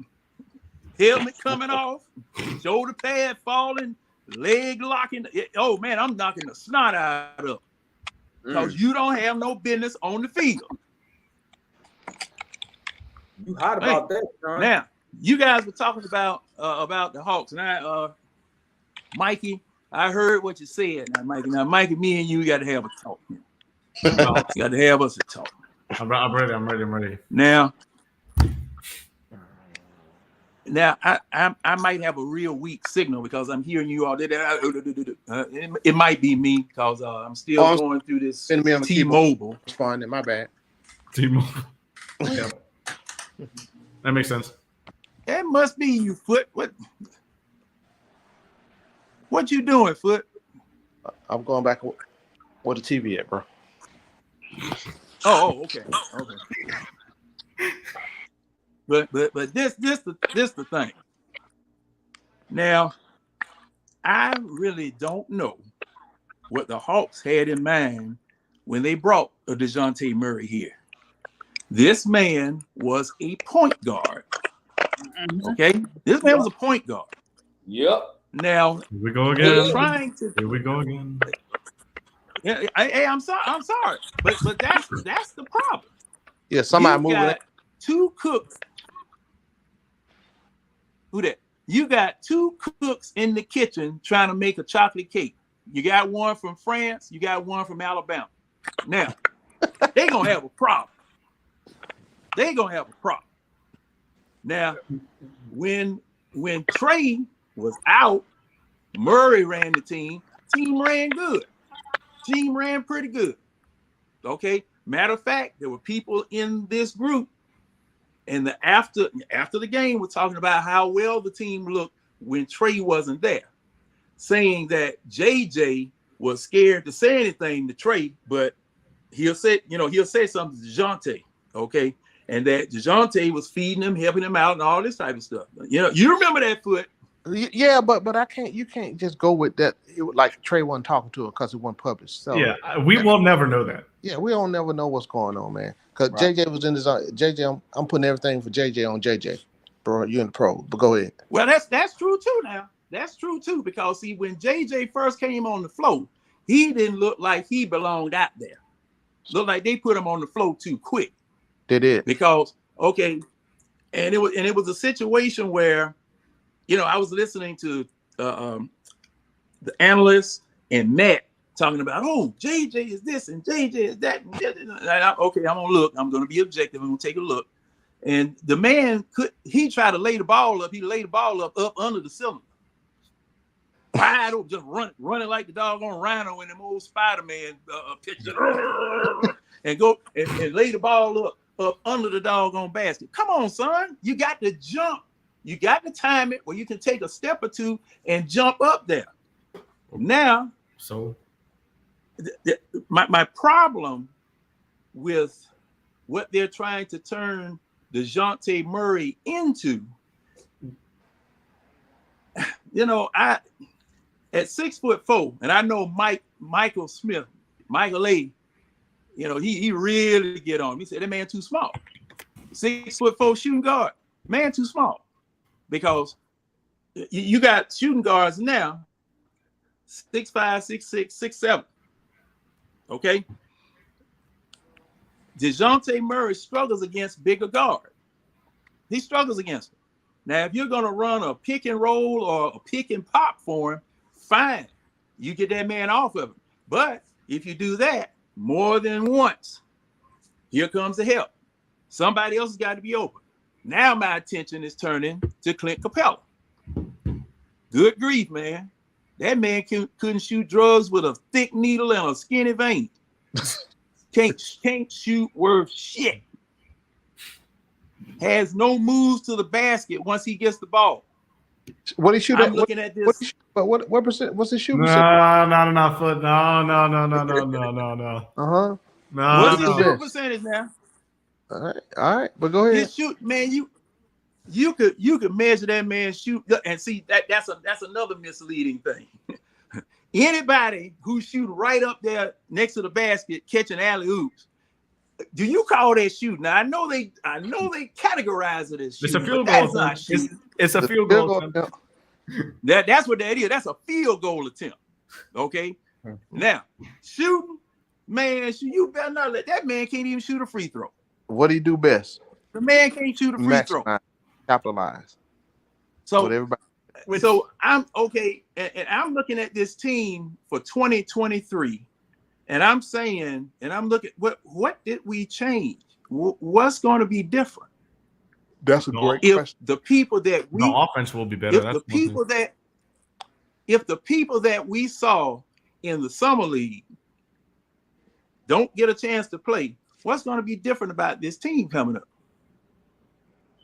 helmet coming off, shoulder pad falling, leg locking. Oh man, I'm knocking the snot out of because you don't have no business on the field.
you hot about that, Sean.
Now, you guys were talking about the Hawks, and Mikey, I heard what you said. Now, Mikey, me and you got to have a talk. Got to have us a talk.
I'm ready.
Now, I might have a real weak signal because I'm hearing you all. It might be me because I'm still going through this T-Mobile.
It's fine. My bad.
T-Mobile. Yeah. That makes sense.
That must be you, Foot. What you doing, Foot?
I'm going back where the TV at, bro.
Oh, okay. But this the thing. Now, I really don't know what the Hawks had in mind when they brought a DeJounte Murray here. This man was a point guard. Okay, this man was a point guard.
Yep.
Now
Here we go again.
Here
we go again.
Yeah, hey, I'm sorry, but that's the problem.
Yeah, somebody moving it.
Two cooks. Who that? You got two cooks in the kitchen trying to make a chocolate cake. You got one from France. You got one from Alabama. Now they gonna have a problem. Now, when Trae was out, Murray ran the team. Team ran good. Team ran pretty good. Okay. Matter of fact, there were people in this group, and after the game, we're talking about how well the team looked when Trae wasn't there, saying that JJ was scared to say anything to Trae, but he'll say something to DeJounte. Okay. And that DeJounte was feeding him, helping him out, and all this type of stuff. You remember that, Foot?
Yeah, but I can't. You can't just go with that. Like Trae wasn't talking to her because it wasn't published. So
yeah, we will never know that.
Yeah, we don't never know what's going on, man. Because JJ was in his JJ. I'm putting everything for JJ on JJ, bro. You in the pro, but go ahead.
Well, that's true too. Now that's true too because see, when JJ first came on the floor, he didn't look like he belonged out there. Looked like they put him on the floor too quick.
They did
because and it was a situation where, I was listening to the analysts and Matt talking about, JJ is this and JJ is that. Okay, I'm gonna look. I'm gonna be objective. I'm gonna take a look. And the man he tried to lay the ball up. He laid the ball up under the cylinder, wide open, just running like the doggone rhino in them old Spider-Man pictures, and go and lay the ball up under the doggone basket. Come on, son. You got to jump. You got to time it where you can take a step or two and jump up there. Now,
so
my problem with what they're trying to turn DeJounte Murray into, I at 6'4", and I know Michael Smith, Michael A., he really get on. He said that man too small. 6'4" shooting guard, man too small. Because you got shooting guards now, 6'5", 6'6", 6'7". Okay. DeJounte Murray struggles against bigger guards. He struggles against them. Now, if you're gonna run a pick and roll or a pick and pop for him, fine. You get that man off of him. But if you do that more than once, here comes the help. Somebody else has got to be open. Now my attention is turning to Clint Capella. Good grief, man. That man couldn't shoot drugs with a thick needle and a skinny vein. Can't shoot worth shit. Has no moves to the basket once he gets the ball.
What he shoot
I'm
at?
looking at this.
But what percent? What's his shoot
No,
percent?
foot. No.
Uh-huh.
What's his
No.
shoot percentage now?
All right. But go ahead.
His shoot, man, you could measure that man's shoot and see that's another misleading thing. Anybody who shoot right up there next to the basket catching alley oops, do you call that shooting? Now I know they categorize it as shooting.
It's a field
but
goal.
That's not shooting.
It's a field goal. attempt.
That's what that is. That's a field goal attempt. Okay. Now shooting, man, you better not let that man can't even shoot a free throw.
What do you do best?
The man can't shoot a free throw.
Capitalize.
So
with everybody.
So I'm okay, and I'm looking at this team for 2023, and I'm saying, and I'm looking, what did we change? What's going to be different?
That's a great
if
question.
The people that we
the offense will be better.
If the people that we saw in the summer league don't get a chance to play, what's going to be different about this team coming up?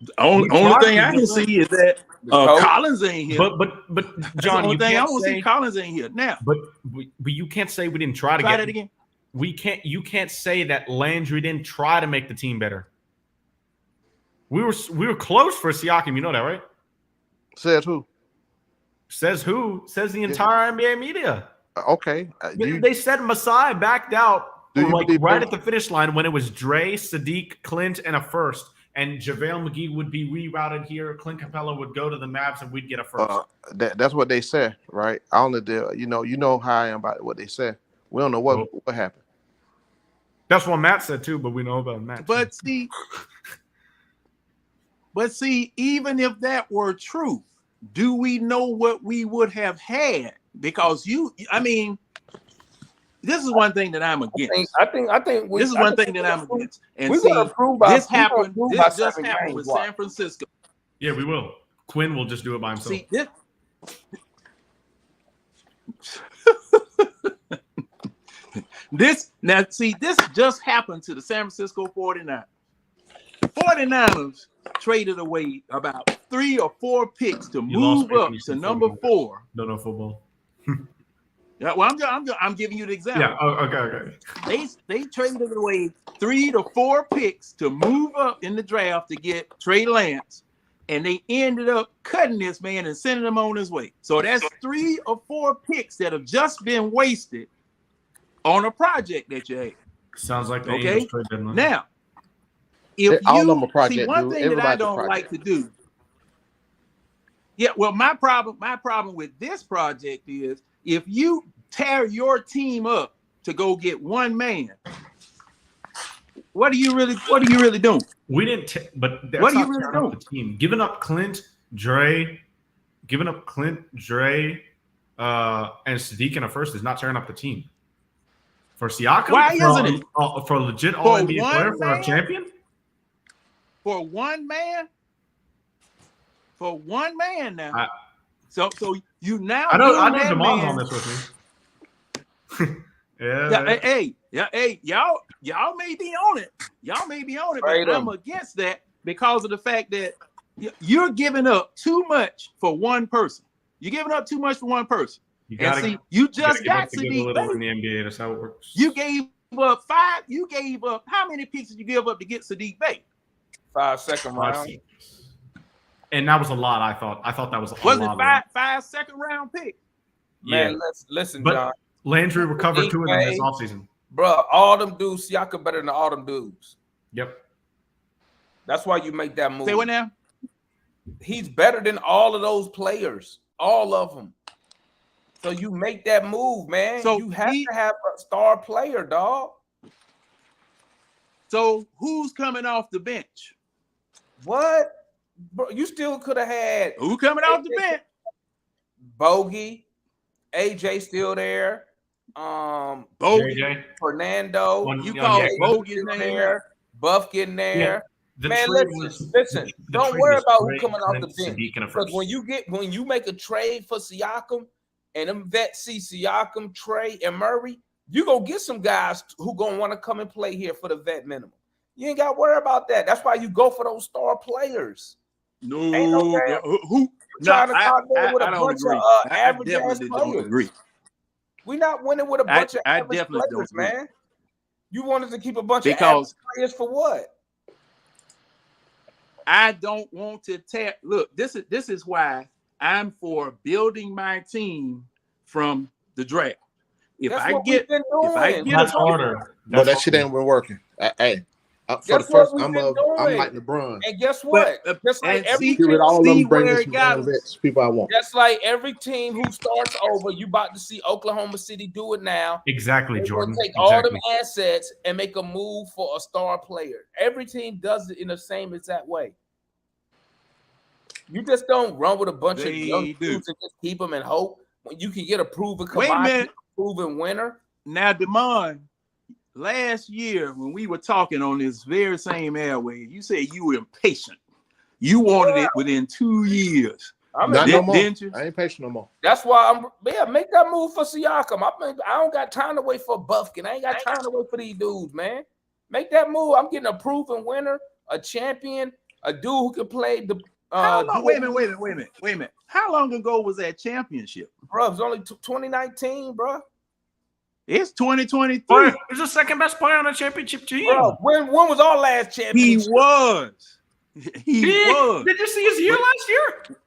The only thing I can see is that Collins ain't here.
But John,
the only
you
thing I
can't
want to see Collins ain't here now.
But you can't say we didn't try to
Try
get
that again.
You can't say that Landry didn't try to make the team better. We were close for Siakam. You know that, right?
Says who?
Says who? Says the entire NBA media.
Okay.
They said Masai backed out
believe
right
that?
at the finish line when it was Dre, Sadiq, Clint, and a first. And JaVale McGee would be rerouted here. Clint Capella would go to the Mavs, and we'd get a first.
That's what they said, right? I only did. You know how I am about what they said. We don't know what happened.
That's what Matt said too, but we know about Matt.
But see, even if that were true, do we know what we would have had? Because this is one thing that I'm against.
I think
this is one thing that I'm against. And
we
see,
this
just happened with San Francisco.
Yeah, we will. Quinn will just do it by himself.
See, this just happened to the San Francisco 49ers. 49ers traded away about 3 or 4 picks to move up to number 4.
Don't know football.
Yeah, well, I'm giving you the example.
Yeah. Oh, okay.
They traded away 3 to 4 picks to move up in the draft to get Trae Lance, and they ended up cutting this man and sending him on his way. So that's 3 or 4 picks that have just been wasted on a project that you had.
Sounds like the
okay.
Angels trade deadline.
Now, if
all of them a project,
see one thing that I don't like to do. Yeah, well, my problem with this project is if you tear your team up to go get one man, what are you really doing?
We didn't, but that's
what are you
not
really
tearing
doing?
up the team. Giving up Clint, Dre, and Sadiq in a first is not tearing up the team. For Siakam,
why isn't it?
For a legit All NBA player, for a champion,
for one man. For one man now. So you now.
I know Demon's on this with me.
Hey, y'all may be on it. But I'm against that because of the fact that you're giving up too much for one person. You're giving up too much for one person. You got Sadiq
in the NBA. That's how it works.
You gave up 5. You gave up how many picks did you give up to get Sadiq Bey?
5 second round.
And that was a lot. I thought that was a lot.
Was it 5 second round picks?
Man,
yeah.
listen,
but
John.
Landry recovered 2 of them this offseason.
Bro, all them dudes, Siakam better than all them dudes.
Yep.
That's why you make that move.
Say what now?
He's better than all of those players. All of them. So you make that move, man. So you have to have a star player, dog.
So who's coming off the bench?
What? Bro, you still could have had
who coming off the bench?
Bogey, AJ still there.
Bogey,
Fernando.
You call Bogey
there. Buff getting there. Yeah. Man, listen. Don't worry about who coming off the bench. Because when you make a trade for Siakam and them vets see Siakam, Trae, and Murray,
you gonna get some guys who gonna want to come and play here for the vet minimum. You ain't got to worry about that. That's why you go for those star players.
No,
Ain't no damn,
who?
trying to talk with a
I don't
bunch
agree.
of
I
average ass
definitely don't
players.
agree.
We not winning with a bunch of
I
average
definitely
players,
don't agree.
man. You wanted to keep a bunch
Because
of average players for what?
I don't want to tap. Look, this is why I'm for building my team from the draft. If
That's
I
what
get,
we've been
if I
doing.
get
That's
a
harder.
But that shit ain't been working. Hey, for the
That's
first,
what we've
I'm
been
like
doing.
LeBron.
And guess what?
But
Just like
and
every
see,
Get rid of all of
see
them, bring
where
in
it
some
got
damn
us.
vets, people I want.
just like every team who starts over, you about to see Oklahoma City do it now.
Exactly,
They're
Jordan.
gonna take all them
Exactly.
assets and make a move for a star player. Every team does it in the same exact way. You just don't run with a bunch of young
They do.
dudes and just keep them and hope when you can get a proven
Wait a
commodity,
minute.
proven winner.
Now, Damon, last year when we were talking on this very same airway, you said you were impatient. You wanted it within 2 years.
I mean,
Not no more.
Didn't you?
I ain't patient no more.
that's why make that move for Siakam. I don't got time to wait for Buffkin. I ain't got time to wait for these dudes, man. Make that move. I'm getting a proven winner, a champion, a dude who can play the.
How long, wait a minute. How long ago was that championship?
Bro, it was only 2019, bro.
It's 2023.
Boy, he's the second best player on a championship team.
Bro, when was our last
He
championship?
was. He was.
Did you see his year last year?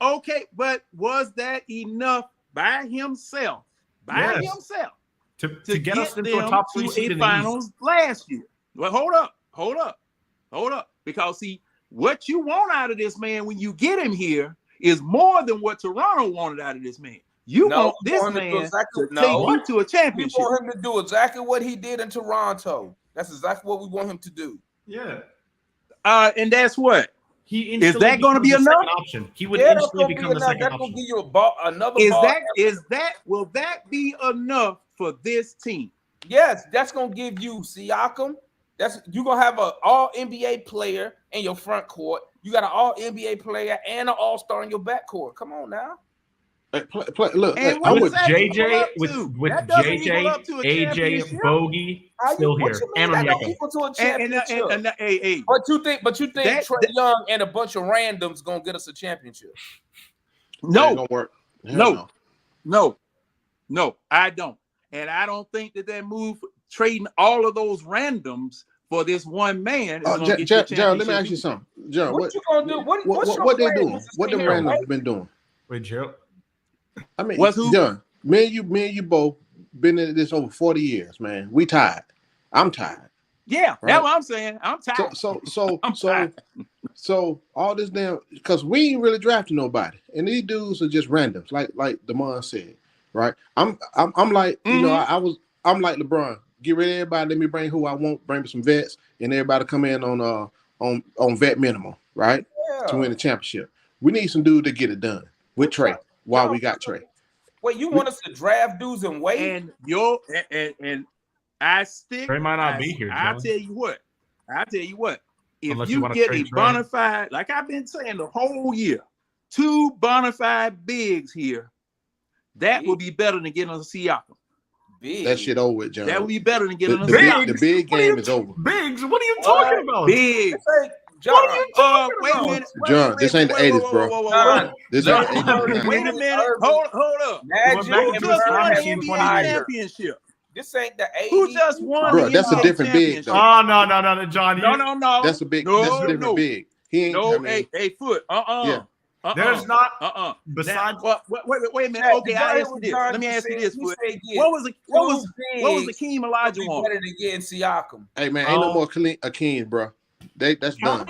Okay, but was that enough by himself? By
Yes.
himself
To get us into a
them
top 3
to
seed
a
in the East.
finals last year. Well, hold up. Because see, what you want out of this man when you get him here is more than what Toronto wanted out of this man. You want this man to take you to a
We
championship.
want him to do exactly what he did in Toronto. That's exactly what we want him to do.
Yeah.
And that's what.
He
Is that going to be
becomes the
enough?
second option. He would
Yeah, that's
instantly
gonna be
become the
enough.
second
That's gonna
option.
give you another ball.
Will that be enough for this team?
Yes, that's gonna give you Siakam. You're gonna have an all NBA player in your front court. You got an all NBA player and an all-star in your back court. Come on now.
Look,
And
I
what
would.
does that equal
JJ
up
with
to?
with
That doesn't equal
JJ,
up to a
AJ,
championship.
Bogey still here, and
That don't
Onyeka.
equal to a
And
championship.
hey,
But you think
that-
Trae Young and a bunch of randoms gonna get us a championship?
It ain't
no,
gonna work. Hell
no, I don't. And I don't think that move trading all of those randoms for this one man is going to get you a
Gerald, let me
championship
ask you something. Gerald,
What you gonna do? What's your
what they
plan?
doing?
Just
What
sit
them
here and
randoms
wait?
been doing?
Wait, Joe.
I mean,
What's who?
John, me and you both been in this over 40 years, man. We tired. I'm tired.
Yeah,
Right.
that's what I'm saying. I'm tired. I'm tired.
So all this damn, because we ain't really drafting nobody, and these dudes are just randoms, like Damon said, right? I'm like, you know, I'm like LeBron. Get rid of everybody. Let me bring who I want. Bring me some vets, and everybody come in on vet minimum, right?
Yeah.
To win the championship. We need some dude to get it done with Trae while we got Trae.
Wait, you want us to draft dudes and wait?
And I stick.
Trey might not be here,
I'll
John.
tell you what. If
Unless you
you
wanna
get
trade
a
Trae.
bona fide, like I've been saying the whole year, 2 bona fide bigs here, that would be better than getting us a Siakam.
Big.
That shit over with, John.
That would be better than getting us a
Big?
Siakam.
The big
What are
game
you
is over.
Biggs, what are you talking about?
Big.
John,
What are you talking
Wait a
about?
minute.
John, this ain't the 80s, bro.
John,
This
John,
ain't the 80s.
Wait a minute.
Irving,
Hold up.
Magic
back
Who
and
into
just
the
won
Bird
an
team
came
20
NBA
higher.
years.
championship?
This ain't the 80s.
Who just won
Bro,
the
that's a
NBA
different big,
championship?
though.
Oh, no, John.
No.
That's a big.
No,
That's a different
no.
big. He ain't.
No,
I mean,
hey, Foot.
Yeah.
There's not,
Now,
besides,
wait a minute.
Jack,
Okay,
go
I
ahead
ask you
with
this.
John.
Let me ask you
He
this,
said-
Foot.
he said get
What was
two
Hakeem
bigs
Elijah
be
want?
better than getting Siakam.
hey man, ain't no more Akeem, bro. That's done.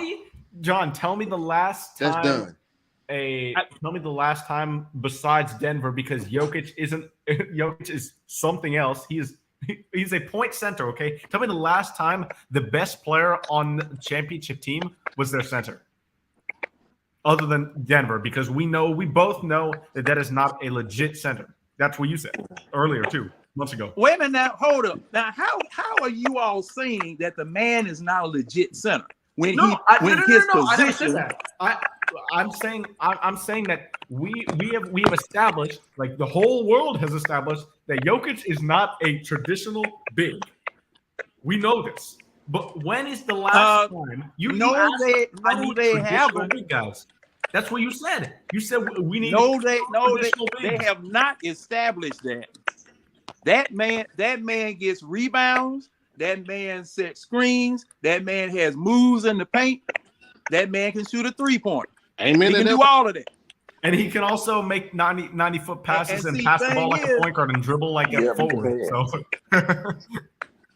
John, tell me the last
That's
time
done.
tell me the last time besides Denver, because Jokic is something else. He's a point center, okay? Tell me the last time the best player on the championship team was their center. Other than Denver, because we both know that is not a legit center. That's what you said earlier, 2 months ago.
Wait a minute now. Hold up. Now, how are you all saying that the man is not a legit center when
No,
his
I never said
position?
that. I'm saying that we have established, like the whole world has established, that Jokic is not a traditional big. We know this. But when is the last time you
they
traditional
haven't.
big guys? That's what you said. You said we need
They have not established that. That man gets rebounds. That man sets screens. That man has moves in the paint. That man can shoot a 3-pointer.
Amen.
He can do all of that.
And he can also make 90-foot passes and pass the ball like a point guard and dribble like a forward. So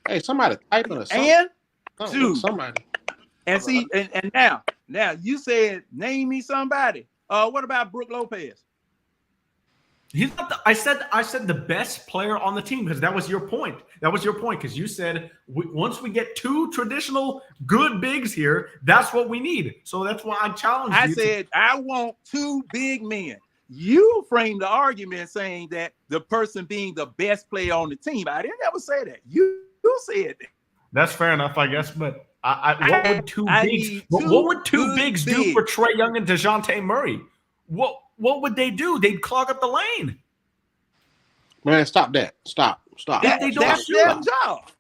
hey, somebody typing or something.
And
somebody.
And see, and now you said name me somebody. What about Brook Lopez?
He's not I said the best player on the team because that was your point. That was your point because you said once we get 2 traditional good bigs here, that's what we need. So that's why I challenged you.
I said I want 2 big men. You framed the argument saying that the person being the best player on the team. I didn't ever say that. You said that.
That's fair enough, I guess. But what would two bigs do for Trae Young and DeJounte Murray? What would they do? They'd clog up the lane.
Man, stop that. Stop.
That's their job.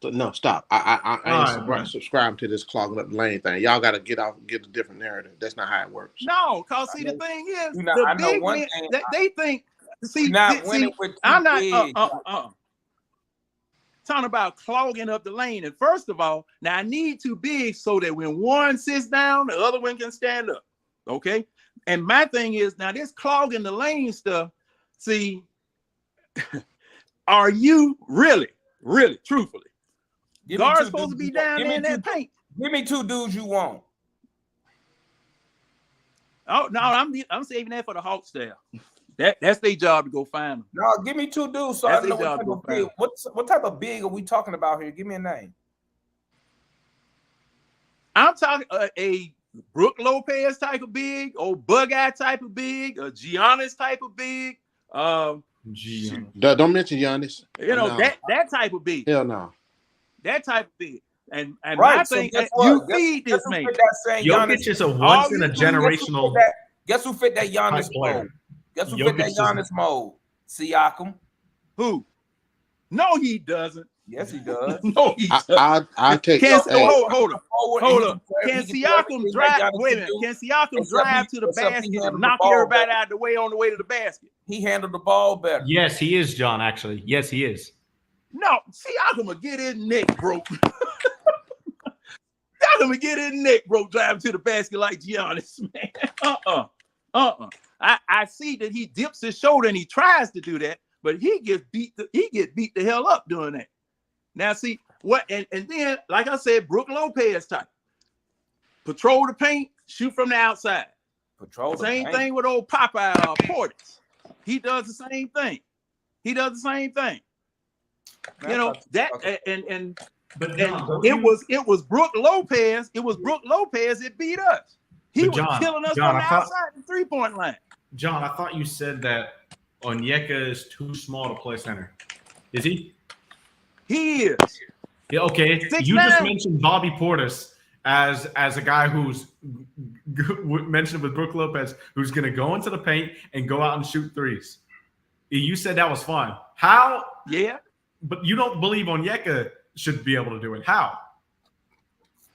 No, stop. I ain't subscribing to this clogging up the lane thing. Y'all got to get a different narrative. That's not how it works.
No, because see, the thing is,
the big men,
they think,
I'm
not talking about clogging up the lane. And first of all, now I need 2 bigs so that when one sits down, the other one can stand up. Okay. And my thing is now this clogging the lane stuff. See, are you really, truthfully? Guard's supposed to be down there in that paint.
Give me 2 dudes you want.
Oh no, I'm saving that for the Hawks staff. That's their job to go find them.
No, give me 2 dudes so I know what type of big. What type of big are we talking about here? Give me a name.
I'm talking a Brook Lopez type of big, old Bug-Eye type of big, a Giannis type of big.
Don't mention Giannis.
You know, that type of big.
Hell no.
That type of big. And
right,
my thing is you feed this man.
Jokic is a once in a generational.
Guess who fit that Giannis mold? Guess who fit that Giannis mold? Siakam.
Who? No, he doesn't.
Yes, he does.
No, he doesn't.
I take.
Hold up. Can Siakam drive? Wait a minute. Can Siakam drive to the basket and knock everybody out of the way on the way to the basket?
He handled the ball better.
Yes, he is, John. Actually, yes, he is.
No, Siakam will get his neck broke. Siakam will get his neck broke driving to the basket like Giannis, man. I see that he dips his shoulder and he tries to do that, but he gets beat the hell up doing that. Now see what and then like I said, Brook Lopez type. Patrol the paint, shoot from the outside. Same thing with old Popeye Portis. He does the same thing. You know that it was Brook Lopez. It was Brook Lopez that beat us. He was killing us from the outside the 3-point line.
John, I thought you said that Onyeka is too small to play center. Is he?
He is.
Yeah, okay. You just mentioned Bobby Portis as a guy who's mentioned with Brook Lopez, who's going to go into the paint and go out and shoot threes. You said that was fine. How?
Yeah.
But you don't believe Onyeka should be able to do it. How?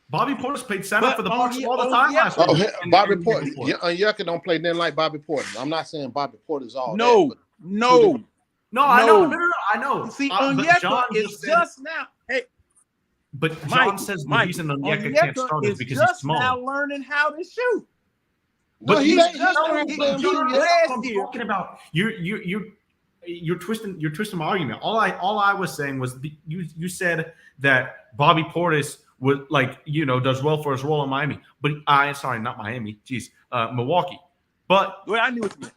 Bobby Portis played center for the Bucks all the time last year.
Bobby Portis. Onyeka don't play nothing like Bobby Portis. I'm not saying Bobby Portis all
No.
I know.
See, Onyeka is just now. Hey,
but John says the reason Onyeka can't start is because he's small.
Now learning how to shoot.
But
he's
just
talking about. You're twisting my argument. All I was saying was you said that Bobby Portis would does well for his role in Miami, but not Miami. Milwaukee. But
I knew what you meant.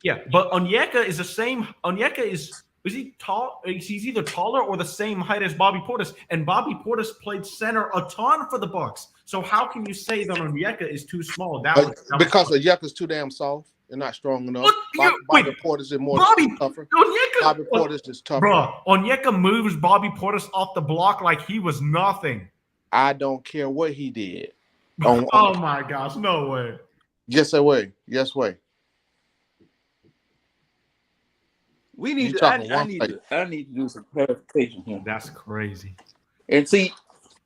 Yeah, but Onyeka is the same. Onyeka is he tall? He's either taller or the same height as Bobby Portis, and Bobby Portis played center a ton for the Bucks. So how can you say that Onyeka is too small?
Because Onyeka's too damn soft and not strong enough. Bobby Portis is more tougher. Bobby Portis is tougher.
Bro, Onyeka moves Bobby Portis off the block like he was nothing.
I don't care what he did.
Oh my gosh, no way.
Yes, way. Yes, way.
We need
You
to.
talking
I
one
need
play?
to. I need to do some clarification here.
That's crazy.
And see,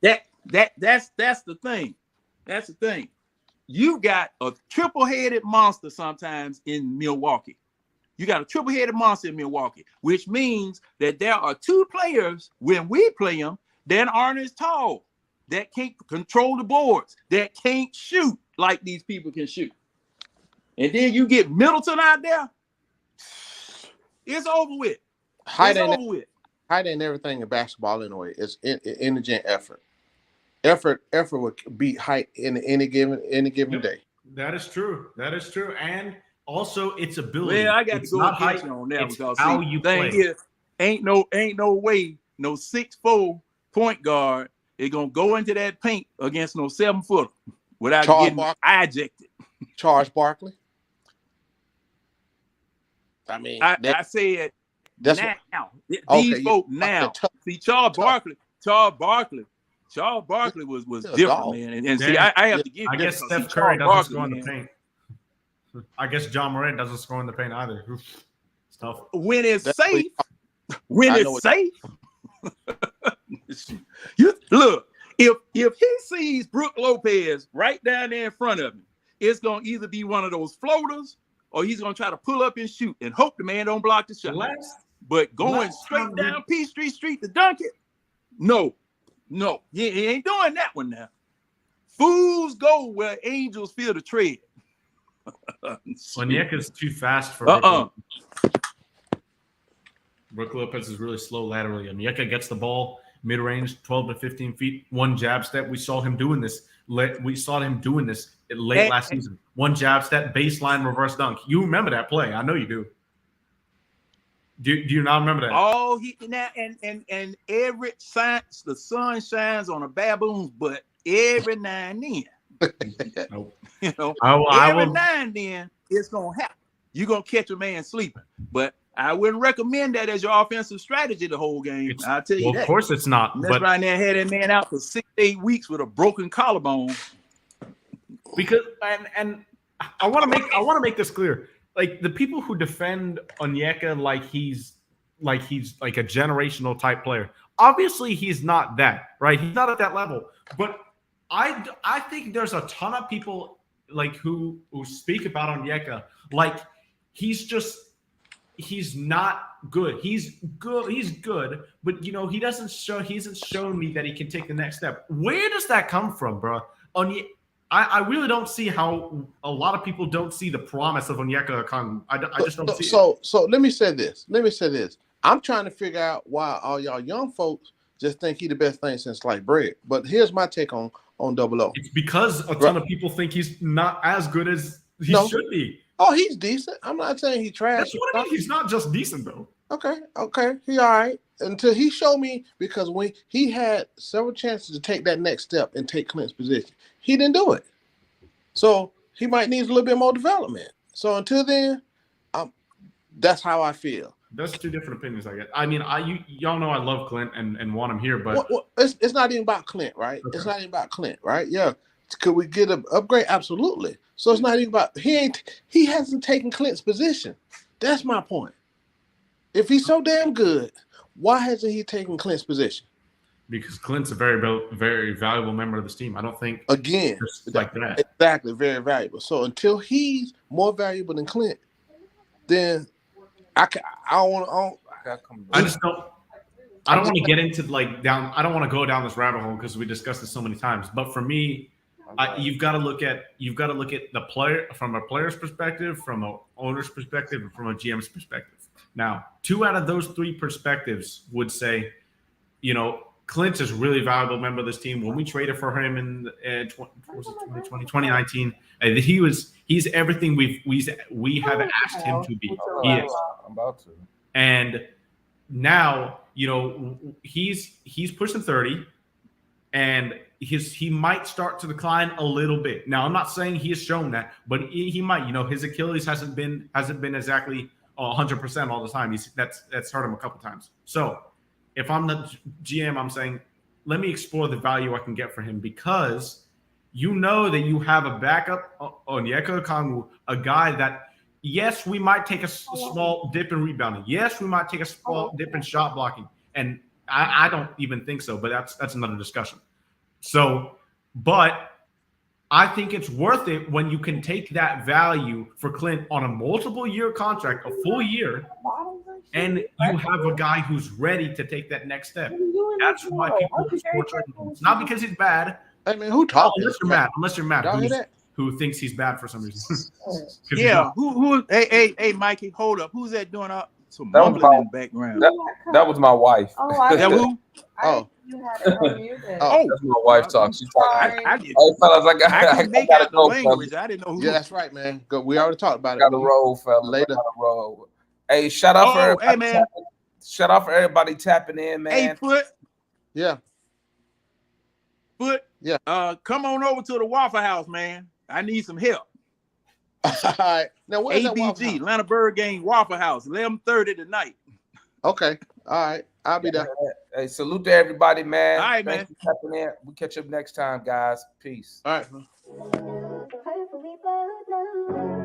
that's the thing. That's the thing. You got a triple-headed monster sometimes in Milwaukee. You got a triple-headed monster in Milwaukee, which means that there are two players when we play them that aren't as tall, that can't control the boards, that can't shoot like these people can shoot. And then you get Middleton out there, it's over with.
Height
It's
ain't
over with.
height ain't everything in basketball anyway. It's energy and effort. Effort would beat height in any given day.
That is true. That is true. And also its ability.
Well, I got
it's
to go
not
against
height,
you on that
it's
because
how
see,
you
thing
play.
is, ain't no way no 6'4" point guard is gonna go into that paint against no 7-footer without getting ejected.
Charles Barkley. I mean,
I said
that's
now.
Okay,
These folks now. See, Charles Barkley was different, man. And see, I have to give
I
you
guess
that
Steph
because
Curry
Charles
doesn't score in the paint. I guess John Morant doesn't score in the paint either. It's tough.
When it's safe, you look, if he sees Brook Lopez right down there in front of him, it's gonna either be one of those floaters or he's gonna try to pull up and shoot and hope the man don't block the shot. But going straight down Peachtree Street to dunk it, no, he ain't doing that one now. Fools go where angels fear to tread.
Onyeka's too fast for Brook Lopez is really slow laterally. Onyeka gets the ball mid-range, 12 to 15 feet, one jab step. We saw him doing this. We saw him doing this late last season. One jab step, baseline reverse dunk. You remember that play? I know you do. Do you not remember that?
Oh, he now and every science, the sun shines on a baboon's butt every now and then.
Nope.
You know,
every
now and then it's gonna happen. You're gonna catch a man sleeping, but I wouldn't recommend that as your offensive strategy the whole game. I'll tell you that.
Of course it's not.
And that's right there, had that man out for 6-8 weeks with a broken collarbone.
Because and I want to make this clear. Like the people who defend Onyeka like he's like a generational type player. Obviously, he's not that, right? He's not at that level. But I think there's a ton of people like who speak about Onyeka like he's not good. He's good, but you know, he hasn't shown me that he can take the next step. Where does that come from, bro? I really don't see how a lot of people don't see the promise of Onyeka. I just don't see it.
So let me say this. I'm trying to figure out why all y'all young folks just think he the best thing since sliced bread. But here's my take on Double O.
It's because a ton of people think he's not as good as he should be.
Oh, he's decent. I'm not saying he's trash.
That's what I mean. He's not just decent though.
Okay, he all right. Until he showed me, because when he had several chances to take that next step and take Clint's position, he didn't do it. So he might need a little bit more development. So until then, that's how I feel.
That's two different opinions, I guess. I mean, y'all know I love Clint and want him here, but
it's not even about Clint, right? Okay. It's not even about Clint, right? Yeah. Could we get an upgrade? Absolutely. So it's not even about he hasn't taken Clint's position. That's my point. If he's so damn good, why hasn't he taken Clint's position?
Because Clint's a very, very valuable member of this team. I don't think
again
like that.
Exactly, very valuable. So until he's more valuable than Clint, then I don't want to
get into I don't want to go down this rabbit hole because we discussed this so many times. But for me, you've got to look at the player from a player's perspective, from an owner's perspective, and from a GM's perspective. Now, 2 out of those 3 perspectives would say, you know, Clint's is a really valuable member of this team. When we traded for him in 2019, he's everything we have asked him to be. He is.
I'm about to.
And now, you know, he's pushing 30, and he might start to decline a little bit. Now, I'm not saying he has shown that, but he might. You know, his Achilles hasn't been exactly 100% all the time. That's hurt him a couple times. So if I'm the GM, I'm saying, let me explore the value I can get for him because you know that you have a backup on Onyeka Okongwu, a guy that, yes, we might take a small dip in rebounding. Yes, we might take a small dip in shot blocking. And I don't even think so, but that's another discussion. So, but I think it's worth it when you can take that value for Clint on a multiple year contract, a full year, and you have a guy who's ready to take that next step. That's why people support Trae. It's not because he's bad.
I mean, who talking?
Unless you're mad,
Y'all hear that?
who thinks he's bad for some reason.
Yeah. Who? Hey, Mikey, hold up. Who's that doing some
That was
mumbling
my-
in the background?
That was my wife.
Oh, I
That
didn't-
who?
Oh,
You had it unmuted.
Oh,
That's my wife talking. She's talking.
I did.
Hey, fellas, I
can make
gotta
out the
go,
language.
fellas.
I didn't know who.
yeah, that's right, man. We already talked about it.
Gotta roll, fellas.
Later.
Gotta roll. Hey, shout out for everybody.
Hey, man.
Shout out for everybody tapping in, man.
Hey, Foot.
Yeah.
Yeah. Come on over to the Waffle House, man. I need some help.
All right. Now, where's that Waffle
ABG,
House?
Atlanta Bird Game Waffle House, 11:30 tonight.
Okay. All right. I'll be there.
Hey, salute to everybody, man.
All right,
Thanks
man.
for tapping in. We'll catch up next time, guys. Peace.
All right.
Hopefully both know.